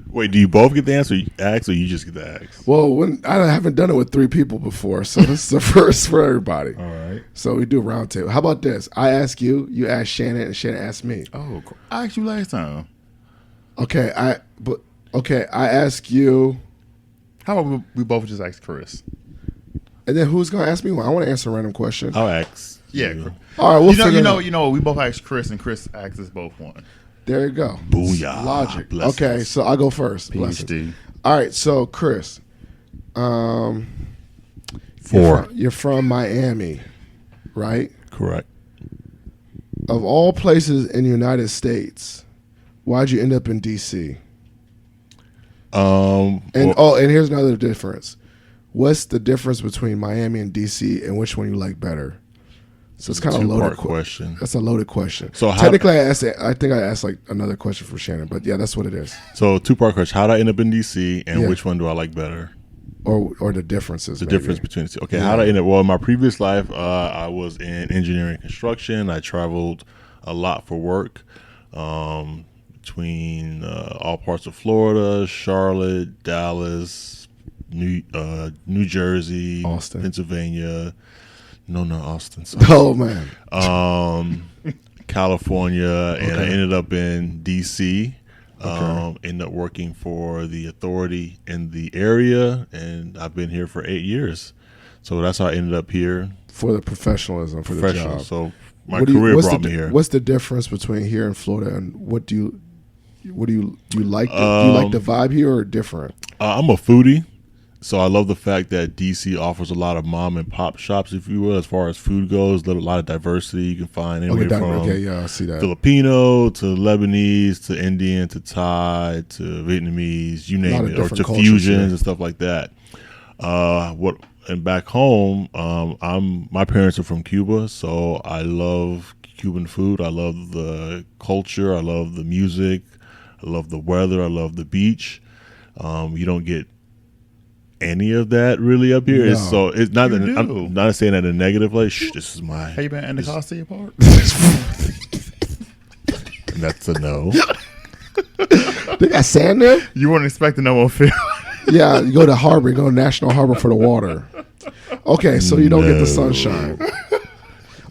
Wait, do you both get the answer ask, or you just get the ask? well, I haven't done it with 3 people before, so this is the first for everybody. All right. So we do a round table. How about this? I ask you, you ask Shannon, and Shannon asks me. Oh, I asked you last time. Okay. I ask you, How about we both just ask Chris? and then who's gonna ask me one? I want to answer a random question. I'll ask. Yeah. you. All right. We'll figure it out. You know. We both asked Chris, and Chris asked us both one. There you go. Booyah. Logic. Blessings. Okay, so I'll go first. Blessings. PhD. All right. So Chris, 4. you're from Miami, right? Correct. Of all places in the United States, why'd you end up in D.C.? And here's another difference. What's the difference between Miami and D.C. and which one you like better? So it's kind of a loaded question. That's a loaded question. So technically, I think I asked like another question for Shannon, but yeah, that's what it is. So 2-part question: how did I end up in DC, and Yeah. which one do I like better? Or the differences. The maybe. difference between the two. Okay, Yeah. how did I end up? Well, in my previous life, I was in engineering and construction. I traveled a lot for work, between all parts of Florida, Charlotte, Dallas, New Jersey, Austin. Pennsylvania. No, not Austin. Sorry. Oh man. California, and I Okay. ended up in DC. Okay. Ended up working for the authority in the area, and I've been here for 8 years. So that's how I ended up here. For the professionalism, for the Professional. job. So my career brought me here. What's the difference between here and Florida, and what do you like? Do you like the vibe here or different? I'm a foodie, so I love the fact that DC offers a lot of mom and pop shops, if you will, as far as food goes. A lot of diversity. You can find anywhere from Yeah, I see that. Filipino to Lebanese to Indian to Thai to Vietnamese, you A lot name of it, or different to cultures fusions here. and stuff like that. And back home, my parents are from Cuba, so I love Cuban food. I love the culture. I love the music. I love the weather. I love the beach. You don't get any of that really up here. No. So it's not You that do. I'm not saying that in a negative way. Shh, this is my. Have you been in the Costa Park? That's a no. They got sand there. You weren't expecting no more film. Yeah, you go to Harbor, you go to National Harbor for the water. Okay, so you don't get the sunshine.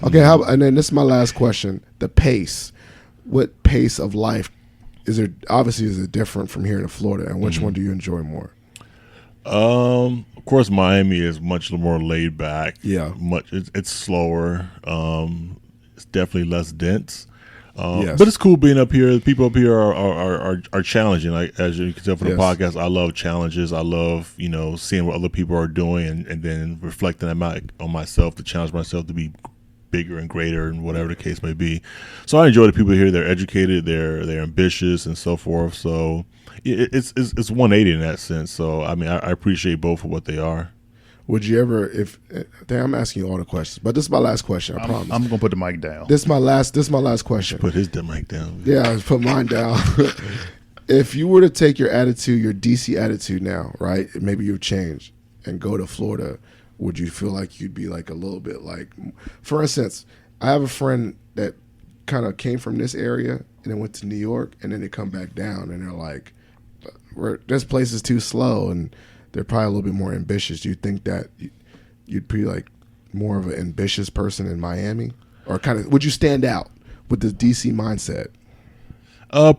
Okay, and then this is my last question: the pace. What pace of life is there? Obviously, is it different from here to Florida, and which one do you enjoy more? Of course, Miami is much more laid back. Yeah. It's slower. It's definitely less dense. Yes. But it's cool being up here. The people up here are challenging. Like, as you can tell from the Yes. podcast, I love challenges. I love seeing what other people are doing and then reflecting on myself to challenge myself to be bigger and greater and whatever the case may be. So I enjoy the people here. They're educated. They're ambitious and so forth. So it's 180 in that sense. So I mean, I appreciate both for what they are. Would you ever, if damn, I'm asking you all the questions, but this is my last question. I promise. I'm gonna put the mic down. This is my last question. Put his mic down. Yeah, I put mine down. If you were to take your attitude, your DC attitude now, right? Maybe you've changed and go to Florida. Would you feel like you'd be like a little bit like, for instance, I have a friend that kind of came from this area and then went to New York and then they come back down and they're like, this place is too slow and they're probably a little bit more ambitious. Do you think that you'd be like more of an ambitious person in Miami? Or kind of, would you stand out with the DC mindset?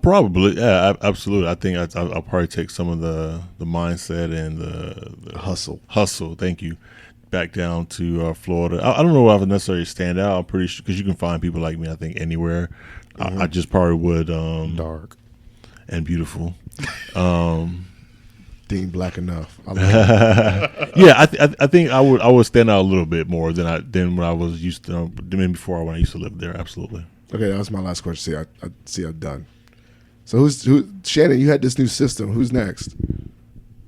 Probably, yeah, absolutely. I think I'll probably take some of the mindset and the hustle. Thank you. Back down to Florida. I don't know if I would necessarily stand out. I'm pretty sure because you can find people like me. I think anywhere. Mm-hmm. I just probably would dark and beautiful. Dean Black enough. I like yeah, I think I would stand out a little bit more than when I was used to. Than before when I used to live there. Absolutely. Okay, that was my last question. See, I'm done. So who? Shannon, you had this new system. Who's next?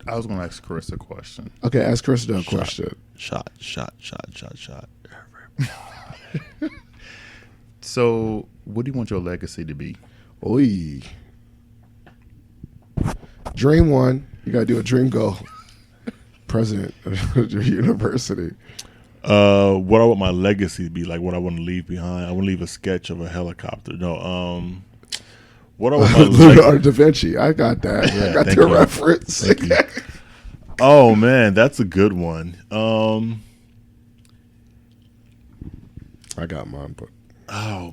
I was going to ask Chris a question. Okay, ask Chris a question. Shot. So, what do you want your legacy to be? Oy. Dream one. You got to do a dream goal. President of your university. What I want my legacy to be, like what I want to leave behind. I want to leave a sketch of a helicopter. No, what I want my Leonardo da Vinci. I got that. I got the reference. Thank you. Oh man, that's a good one. I got mine, but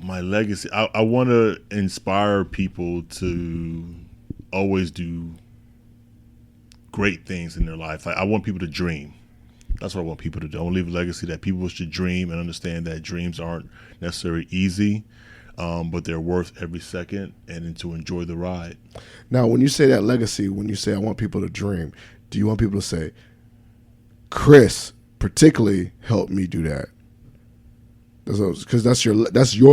my legacy. I want to inspire people to always do great things in their life. Like I want people to dream. That's what I want people to do. I want to leave a legacy that people should dream and understand that dreams aren't necessarily easy, but they're worth every second, and then to enjoy the ride. Now, when you say that legacy, when you say I want people to dream, do you want people to say, Chris particularly helped me do that? Because that's your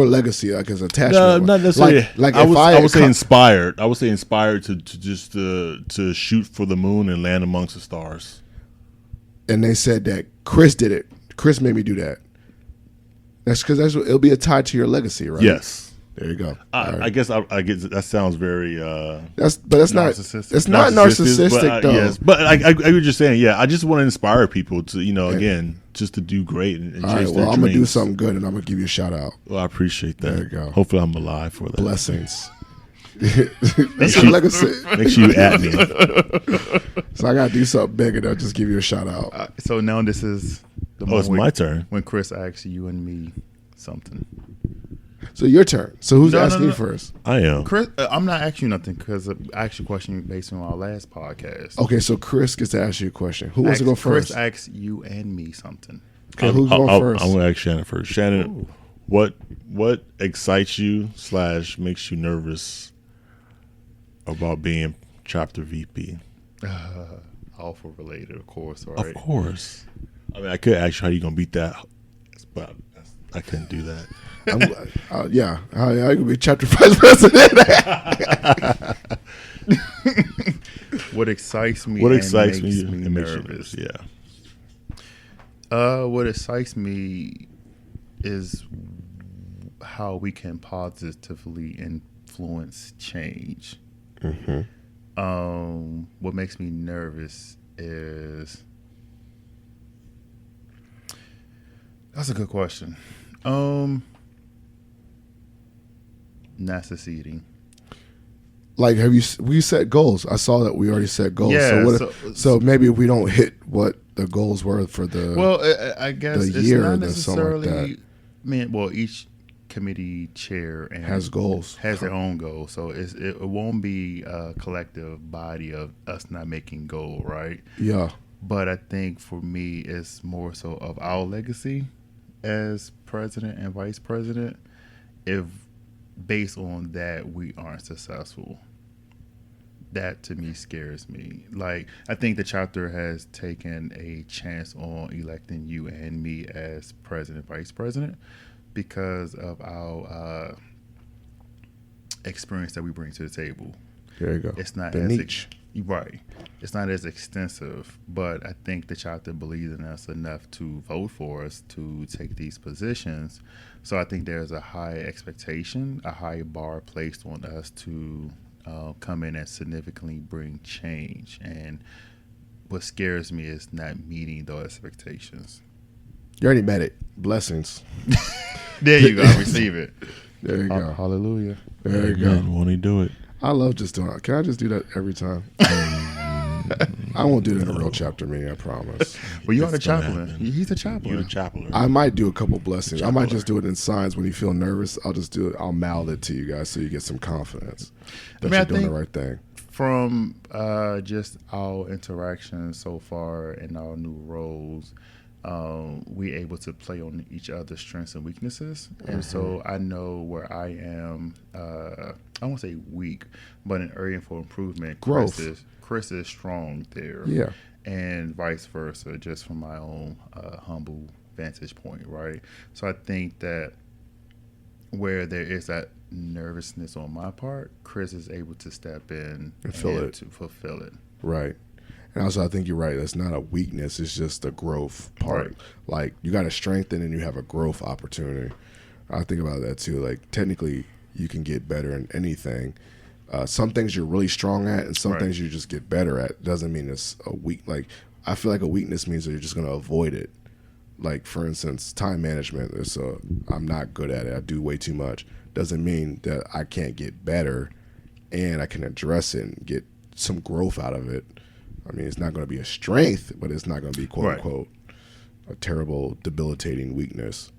legacy, like as attachment. No, not necessarily. Like I would say inspired. I would say inspired to just to shoot for the moon and land amongst the stars. And they said that Chris did it. Chris made me do that. That's because it'll be a tie to your legacy, right? Yes. There you go. I guess I get that sounds very. That's not. It's not narcissistic though. Yes, but I was just saying. Yeah, I just want to inspire people to again just to do great and chase their dreams. I'm gonna do something good and I'm gonna give you a shout out. Well, I appreciate that. There you go. Hopefully, I'm alive for that. Blessings. That's your legacy. Make sure you at me. So I gotta do something big and I'll just give you a shout out. So now this is the moment. It's my turn. When Chris asks you and me something. So your turn. So who's asking you first? I am. Chris, I'm not asking you nothing because I asked you a question based on our last podcast. Okay, so Chris gets to ask you a question. Who wants to go first? Chris asks you and me something. Okay, who's going first? I'm going to ask Shannon first. Shannon, what excites you / makes you nervous about being chapter VP? Alpha related, of course, right? Of course. I mean, I could ask you how you going to beat that, but I couldn't do that. Yeah, I could be chapter vice president. What excites me? What excites me and makes me nervous? Yeah. What excites me is how we can positively influence change. Mm-hmm. What makes me nervous is that's a good question. Not succeeding. Like, we set goals? I saw that we already set goals. Yeah, so maybe if we don't hit what the goals were for the I guess the it's year not or necessarily. something like that. Each committee chair has goals, has their own goals. So it won't be a collective body of us not making goal, right? Yeah. But I think for me, it's more so of our legacy as president and vice president. If based on that we aren't successful, that to me scares me. Like, I think the chapter has taken a chance on electing you and me as president, vice president, because of our experience that we bring to the table. There you go. It's not the as niche. right. it's not as extensive, but I think that y'all have to believe in us enough to vote for us to take these positions. So I think there's a high expectation, a high bar placed on us to come in and significantly bring change. And what scares me is not meeting those expectations. You already met it. Blessings. There you go. I receive it. There you go. Hallelujah. There you go. Won't he do it? I love just doing it. Can I just do that every time? I won't do it in a real chapter meeting, I promise. Well, you are the It's gonna chaplain. happen. He's the You're chaplain. the chaplain. I might do a couple blessings. I might Chapeler. just do it in signs when you feel nervous. I'll just do it. I'll mouth it to you guys so you get some confidence that I you're doing think- the right thing. From just our interactions so far in our new roles, we able to play on each other's strengths and weaknesses, and so I know where I am. I won't say weak, but an area for improvement. Growth. Chris is strong there, Yeah. and vice versa. Just from my own humble vantage point, right? So I think that where there is that nervousness on my part, Chris is able to step in And fill it. to fulfill it. Right. And also, I think you're right. That's not a weakness. It's just a growth part. Right. Like, you got to strengthen and you have a growth opportunity. I think about that, too. Like, technically, you can get better in anything. Some things you're really strong at and some Right. things you just get better at. Doesn't mean it's a weak. Like, I feel like a weakness means that you're just going to avoid it. Like, for instance, time management. I'm not good at it. I do way too much. Doesn't mean that I can't get better and I can address it and get some growth out of it. I mean, it's not going to be a strength, but it's not going to be, quote Right. unquote, a terrible, debilitating weakness.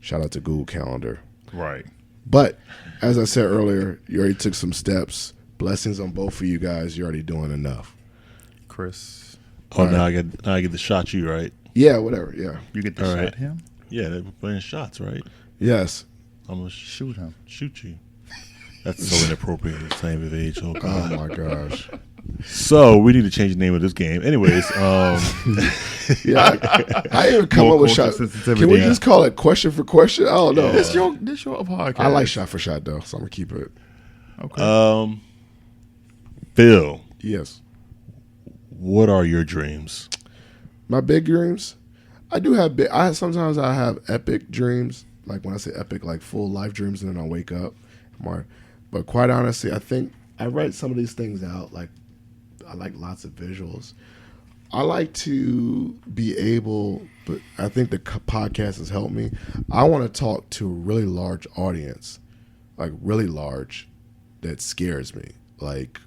Shout out to Google Calendar. Right. But as I said earlier, you already took some steps. Blessings on both of you guys. You're already doing enough. Chris, Oh, now I get the shot you, right? Yeah, whatever. Yeah. you get to All shot right. him, Yeah, they're playing shots, right? Yes. I'm gonna shoot him. shoot you. That's so inappropriate at the same of age. Oh Oh God. my gosh. So we need to change the name of this game. Anyways, Yeah. I even come More up with cultural shot. sensitivity. Can we Yeah. just call it question for question? I don't know. This your podcast. I like shot for shot though, so I'm gonna keep it. Okay. Phil, Yes. what are your dreams? My big dreams, I do have big. Sometimes I have epic dreams. Like when I say epic, like full life dreams, and then I wake up. But quite honestly, I think I write some of these things out. Like I like lots of visuals. I like to be able, but I think the podcast has helped me. I want to talk to a really large audience, like really large, that scares me. Like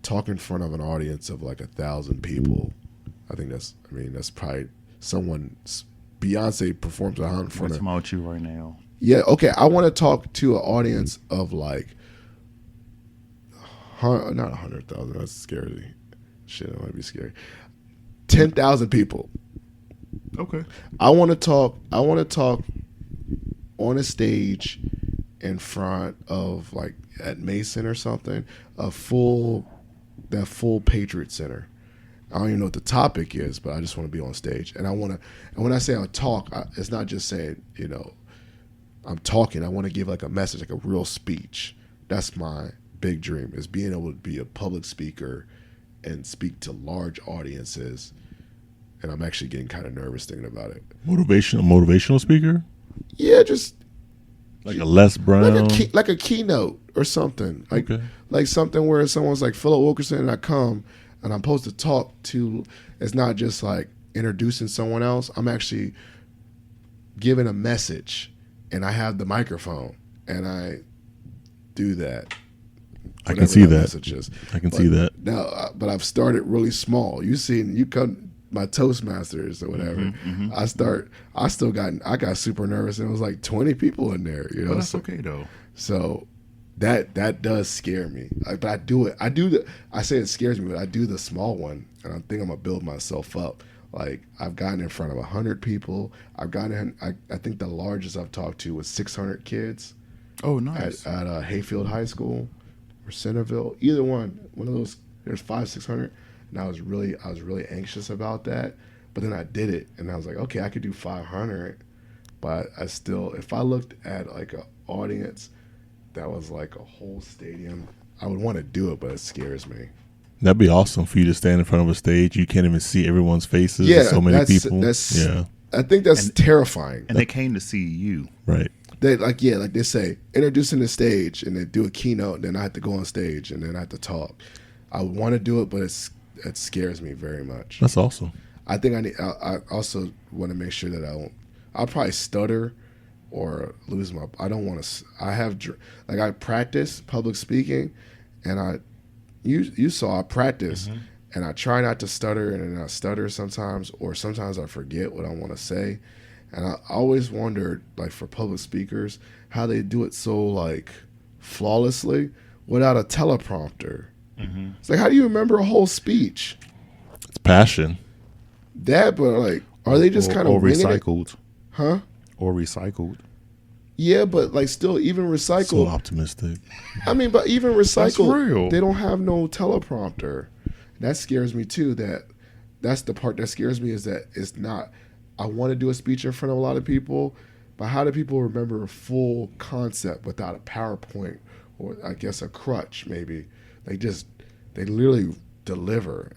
talk in front of an audience of like 1,000 people. I think that's probably someone. Beyonce performs out in front What's of. about you right now? Yeah, okay. I want to talk to an audience of like, not 100,000. That's scary. Shit, that might be scary. 10,000 people. Okay. I want to talk. On a stage in front of like at Mason or something, that full Patriot Center. I don't even know what the topic is, but I just want to be on stage. And when I say I talk, it's not just saying, I'm talking. I want to give like a message, like a real speech. That's my big dream, is being able to be a public speaker and speak to large audiences. And I'm actually getting kind of nervous thinking about it. Motivational speaker, Yeah, just like a Les Brown. like a keynote or something. Okay. Like something where someone's like Philip Wilkerson and I come and I'm supposed to talk to, it's not just like introducing someone else. I'm actually giving a message and I have the microphone and I do that. I can Whatever see that. message is. I can see that. Now, but I've started really small. You come my Toastmasters or whatever. I got super nervous and it was like 20 people in there, But that's okay though. So that does scare me. But I do it. I say it scares me, but I do the small one, and I think I'm gonna build myself up. Like I've gotten in front of 100 people. I think the largest I've talked to was 600 kids Oh, nice. at Hayfield High School or Centerville. Either one of those. There's 500-600, and I was really anxious about that. But then I did it, and I was like, okay, I could do 500. But I still, if I looked at like an audience that was like a whole stadium, I would want to do it, but it scares me. That'd be awesome for you to stand in front of a stage. You can't even see everyone's faces. Yeah, There's so many that's- people. that's- Yeah, I think that's terrifying. And they came to see you. right. They like they say, introducing the stage, and they do a keynote, and then I have to go on stage, and then I have to talk. I want to do it, but it scares me very much. That's awesome. I think I also want to make sure that I'll probably stutter or lose my. I don't want to. I practice public speaking, and you saw I practice, and I try not to stutter, and then I stutter sometimes, or sometimes I forget what I want to say. And I always wondered, like, for public speakers, how they do it so, like, flawlessly without a teleprompter. It's like, how do you remember a whole speech? It's passion. But, like, are they just kind of winging it? recycled? Huh? Or recycled? Yeah, but, like, still, even So recycled. optimistic. I mean, but even recycled, real. they don't have no teleprompter. That scares me, too. That's the part that scares me, is that it's not. I want to do a speech in front of a lot of people, but how do people remember a full concept without a PowerPoint or, I guess, a crutch maybe? They literally deliver.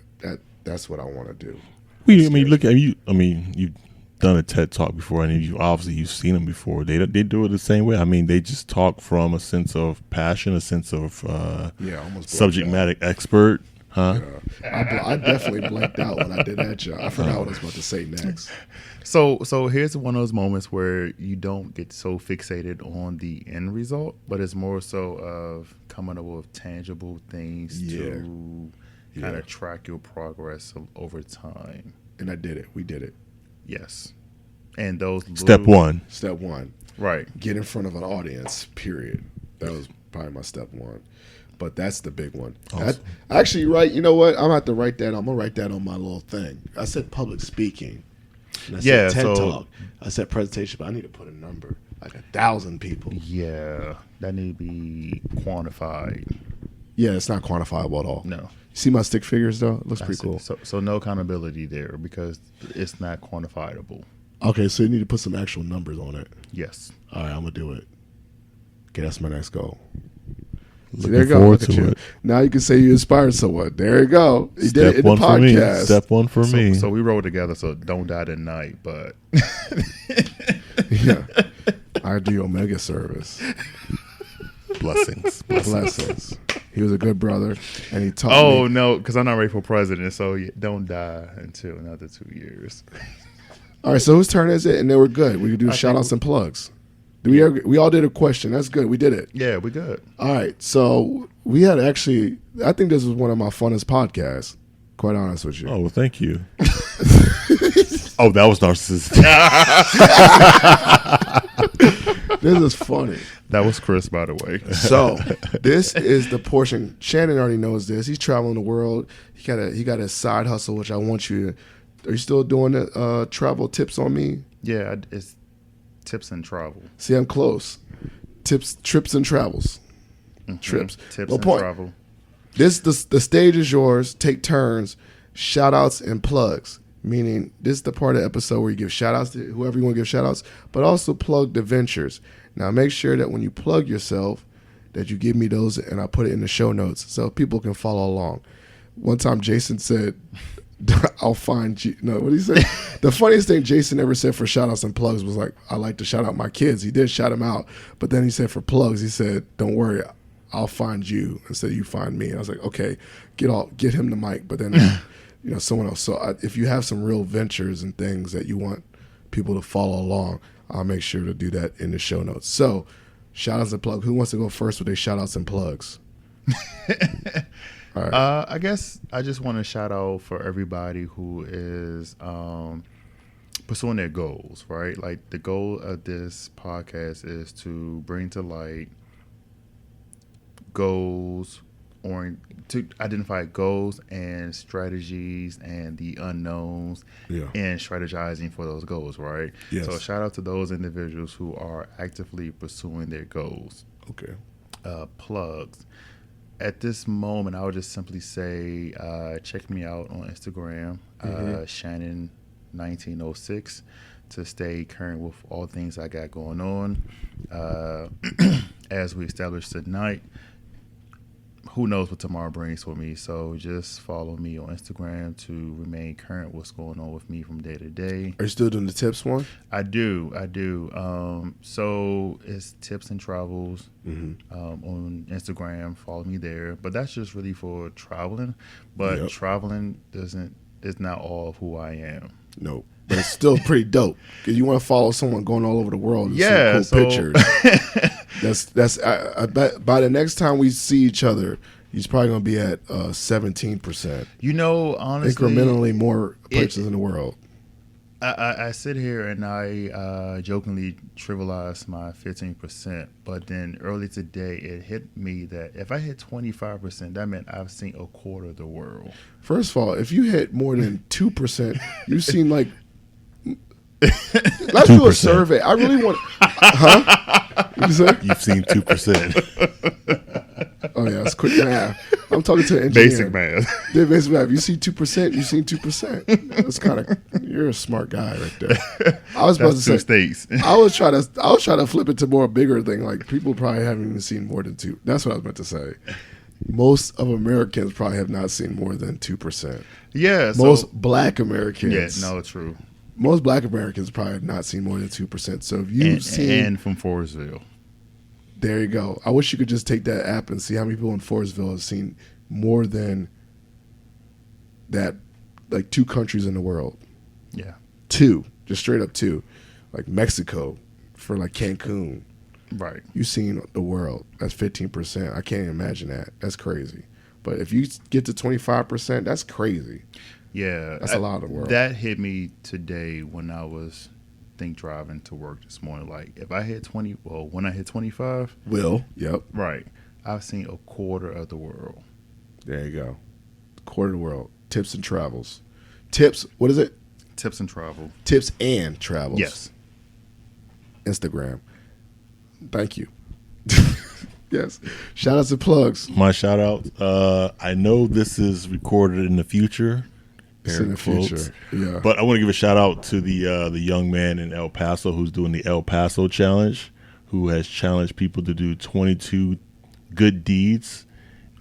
That's what I want to do. Look at you. I mean, you've done a TED Talk before, and you've seen them before. They do it the same way. I mean, they just talk from a sense of passion, a sense of Almost subject blanked matter expert. Huh? I definitely blanked out when I did that job. I forgot what I was about to say next. So here's one of those moments where you don't get so fixated on the end result, but it's more so of coming up with tangible things to kind of track your progress over time. And I did it. We did it. Yes. And those Step one. Step one. Right. Get in front of an audience, period. That was probably my step one. But that's the big one. Awesome. Actually, right, you know what? I'm going to have to write that. I'm going to write that on my little thing. I said public speaking. And I said TED Talk. I said presentation, but I need to put a number. Like 1,000 people. Yeah. That need to be quantified. Yeah, it's not quantifiable at all. No. See my stick figures, though? It looks pretty cool. So no accountability there because it's not quantifiable. Okay, so you need to put some actual numbers on it. Yes. All right, I'm going to do it. Okay, that's my next goal. See, Looking there you go. forward Look at to you. it. Now you can say you inspired someone. There you go. You did it in the For me. podcast. Step one for me. So we rolled together. So don't die tonight. But Yeah. I do your mega service. Blessings. Blessings. He was a good brother, and he taught oh me. no, because I'm not ready for president. So don't die until another 2 years. All right, so whose turn is it? And then we're good. We can do I shout think outs and plugs. We all did a question. That's good. We did it. Yeah, we good. All right. So we had actually, I think this was one of my funnest podcasts, quite honest with you. Oh, well, thank you. Oh, that was narcissistic. This is funny. That was Chris, by the way. So this is the portion. Shannon already knows this. He's traveling the world. He got a side hustle, which I want you to. Are you still doing the travel tips on me? Yeah, it's tips and travel. See, I'm close. Trips and travels. Trips. Tips Well, and point. travel. The stage is yours. Take turns. Shout outs and plugs. Meaning this is the part of the episode where you give shout outs to whoever you want to give shout outs, but also plug the ventures. Now make sure that when you plug yourself that you give me those and I put it in the show notes so people can follow along. One time Jason said, I'll find you. No, what did he say? The funniest thing Jason ever said for shout outs and plugs was like, I like to shout out my kids. He did shout them out. But then he said for plugs, he said, don't worry, I'll find you instead of you find me. And I was like, okay, get him the mic. But then, someone else. So if you have some real ventures and things that you want people to follow along, I'll make sure to do that in the show notes. So shout outs and plugs. Who wants to go first with their shout outs and plugs? All right. I guess I just want to shout out for everybody who is pursuing their goals, right? Like the goal of this podcast is to bring to light goals or to identify goals and strategies and the unknowns and strategizing for those goals, right? Yes. So shout out to those individuals who are actively pursuing their goals. Okay. Plugs. At this moment, I would just simply say check me out on Instagram, Shannon 1906, to stay current with all things I got going on. As we established tonight, who knows what tomorrow brings for me. So just follow me on Instagram to remain current what's going on with me from day to day. Are you still doing the tips one? I do. So it's tips and travels on Instagram. Follow me there. But that's just really for traveling. But traveling is not all of who I am. No, but it's still pretty dope because you want to follow someone going all over the world and see cool pictures. That's I bet by the next time we see each other, he's probably going to be at 17%. You know, honestly, incrementally more places in the world. I sit here and I jokingly trivialize my 15%, but then early today it hit me that if I hit 25%, that meant I've seen a quarter of the world. First of all, if you hit more than 2%, you seem like. Let's 2%. Do a survey. I really want. Huh? You say? You've seen 2%. Oh yeah, it's quick math. I'm talking to an engineer. Basic math. Basic math. You see 2%. You seen 2%. That's kind of. You're a smart guy right there. I was about to say. States. I was trying to flip it to more bigger thing. Like people probably haven't even seen more than 2. That's what I was meant to say. Most of Americans probably have not seen more than 2%. Yeah. Most Black Americans. Yeah. No, true. Most Black Americans probably have not seen more than 2%. So if you've seen. And from Forestville. There you go. I wish you could just take that app and see how many people in Forestville have seen more than that, like 2 countries in the world. Yeah. 2. Just straight up 2. Like Mexico for like Cancun. Right. You've seen the world. That's 15%. I can't imagine that. That's crazy. But if you get to 25%, that's crazy. Yeah. That's a lot of the world. That hit me today when I was driving to work this morning. Like if I hit 20, well, when I hit 25. Yep. Right. I've seen a quarter of the world. There you go. Quarter of the world. Tips and travels. Tips, what is it? Tips and travel. Tips and travels. Yes. Instagram. Thank you. Yes. Shout outs and plugs. My shout out. I know this is recorded in the future. It's in the future. Yeah. But I want to give a shout out to the young man in El Paso who's doing the El Paso Challenge, who has challenged people to do 22 good deeds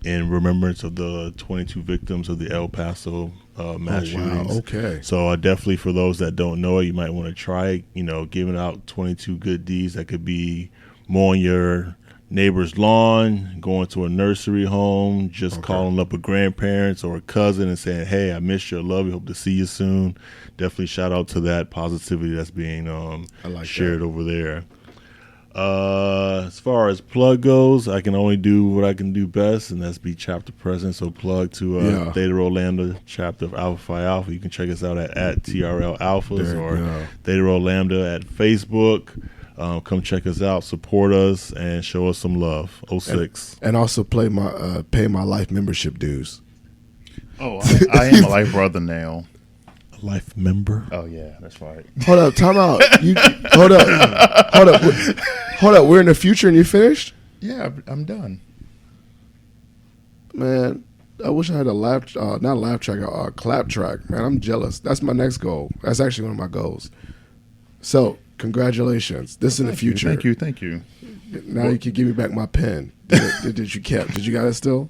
in remembrance of the 22 victims of the El Paso mass shootings. Wow. Okay. So definitely for those that don't know it, you might want to try, giving out 22 good deeds. That could be mowing your neighbor's lawn, going to a nursery home, just calling up a grandparents or a cousin and saying, hey, I miss your love. We hope to see you soon. Definitely shout out to that positivity that's being shared over there. As far as plug goes, I can only do what I can do best, and that's be chapter president. So plug to Theta Rho Lambda chapter of Alpha Phi Alpha. You can check us out at TRL Alphas or Theta Rho Lambda at Facebook. Come check us out, support us, and show us some love. 06. And also pay my life membership dues. Oh, I am a life brother now. A life member? Oh, yeah, that's right. Hold up, time out. Hold up. We're in the future and you finished? Yeah, I'm done. Man, I wish I had not a laugh track, a clap track. Man, I'm jealous. That's my next goal. That's actually one of my goals. So, congratulations. This is in the future. Thank you. Now you can give me back my pen. Did you got it still?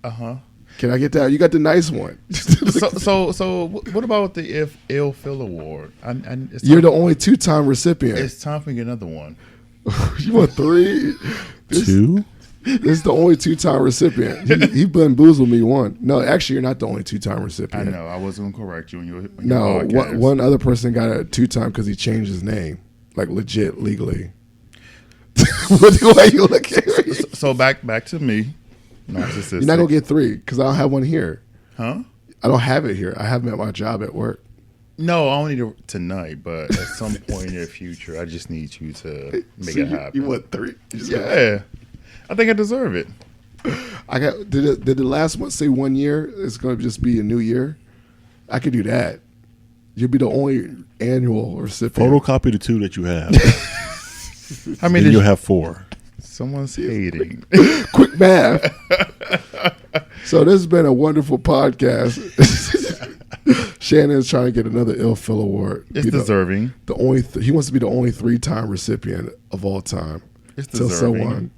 Uh-huh. Can I get that? You got the nice one. So what about the Ill Phil Award? You're the only 2-time recipient. It's time for me to get another one. You want 3? 2? This is the only 2-time recipient. He bamboozled me one. No, actually, you're not the only 2-time recipient. I know. I was going to correct you on your No, podcast. one other person got a 2-time because he changed his name, like legit, legally. The way you look at me. So back to me. You're not going to get 3 because I don't have one here. Huh? I don't have it here. I have them at my job at work. No, I don't need it tonight, but at some point in the future, I just need you to make it happen. You want 3? Yeah. I think I deserve it. Did the last one say 1 year? It's going to just be a new year? I could do that. You'll be the only annual recipient. Photocopy the 2 that you have. I mean, then you'll have 4. Someone's hating. Quick math. So this has been a wonderful podcast. Shannon's trying to get another Ill Phil Award. It's deserving. He wants to be the only 3-time recipient of all time. It's deserving.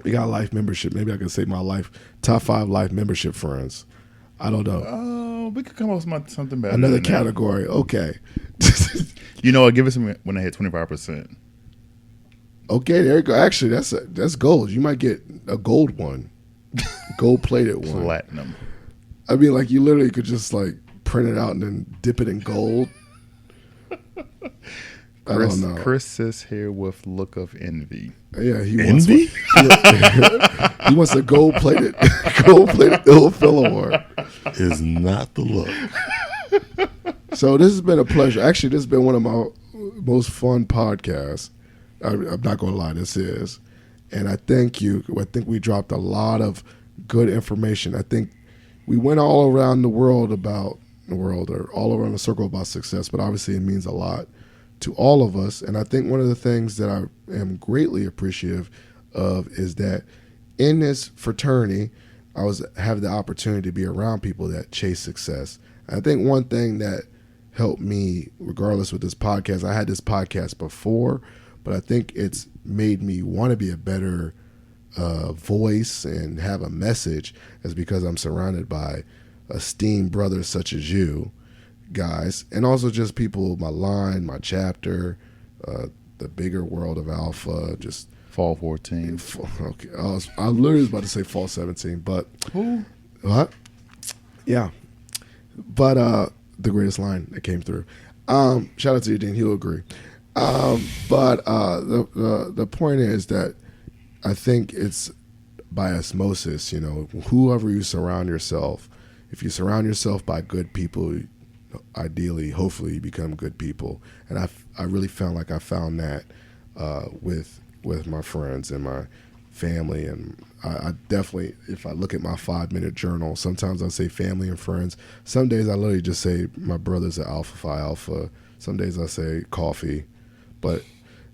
We got life membership. Maybe I can say my top 5 life membership friends. I don't know. Oh, we could come up with something better. Another than that. category. Okay. You know what? Give us when I hit 25%. Okay, there you go. Actually, that's gold. You might get a gold one, gold plated one. Platinum. I mean, like you literally could just like print it out and then dip it in gold. I don't know. Chris sits here with look of envy. Yeah, he Envy? He wants a gold plated ill Phil award. Is not the look. So this has been a pleasure. Actually, this has been one of my most fun podcasts. I'm not going to lie, this is. And I thank you. I think we dropped a lot of good information. I think we went all around the world or all around the circle about success, but obviously it means a lot to all of us. And I think one of the things that I am greatly appreciative of is that in this fraternity, I have the opportunity to be around people that chase success. And I think one thing that helped me, regardless with this podcast, I had this podcast before, but I think it's made me want to be a better voice and have a message, is because I'm surrounded by esteemed brothers such as you guys, and also just people, my line, my chapter, the bigger world of Alpha, just Fall 14. Okay, I literally was about to say Fall 17, but Who? what? Yeah, but the greatest line that came through. Shout out to you, Dean. He'll agree. But the point is that I think it's by osmosis. You know, whoever you surround yourself, if you surround yourself by good people, ideally, hopefully, you become good people. And I really found like I found that with my friends and my family. And I definitely, if I look at my 5-minute journal, sometimes I say family and friends. Some days I literally just say my brothers are Alpha Phi Alpha. Some days I say coffee. But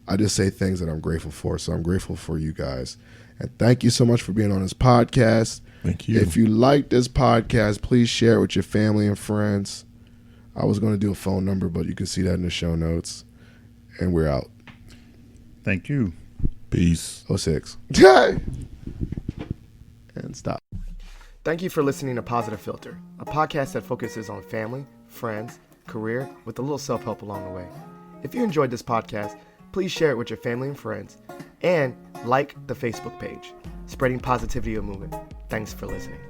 I just say things that I'm grateful for. So I'm grateful for you guys. And thank you so much for being on this podcast. Thank you. If you like this podcast, please share it with your family and friends. I was going to do a phone number, but you can see that in the show notes. And we're out. Thank you. Peace. 06. And stop. Thank you for listening to Positive Filter, a podcast that focuses on family, friends, career, with a little self-help along the way. If you enjoyed this podcast, please share it with your family and friends, and like the Facebook page, Spreading Positivity of Movement. Thanks for listening.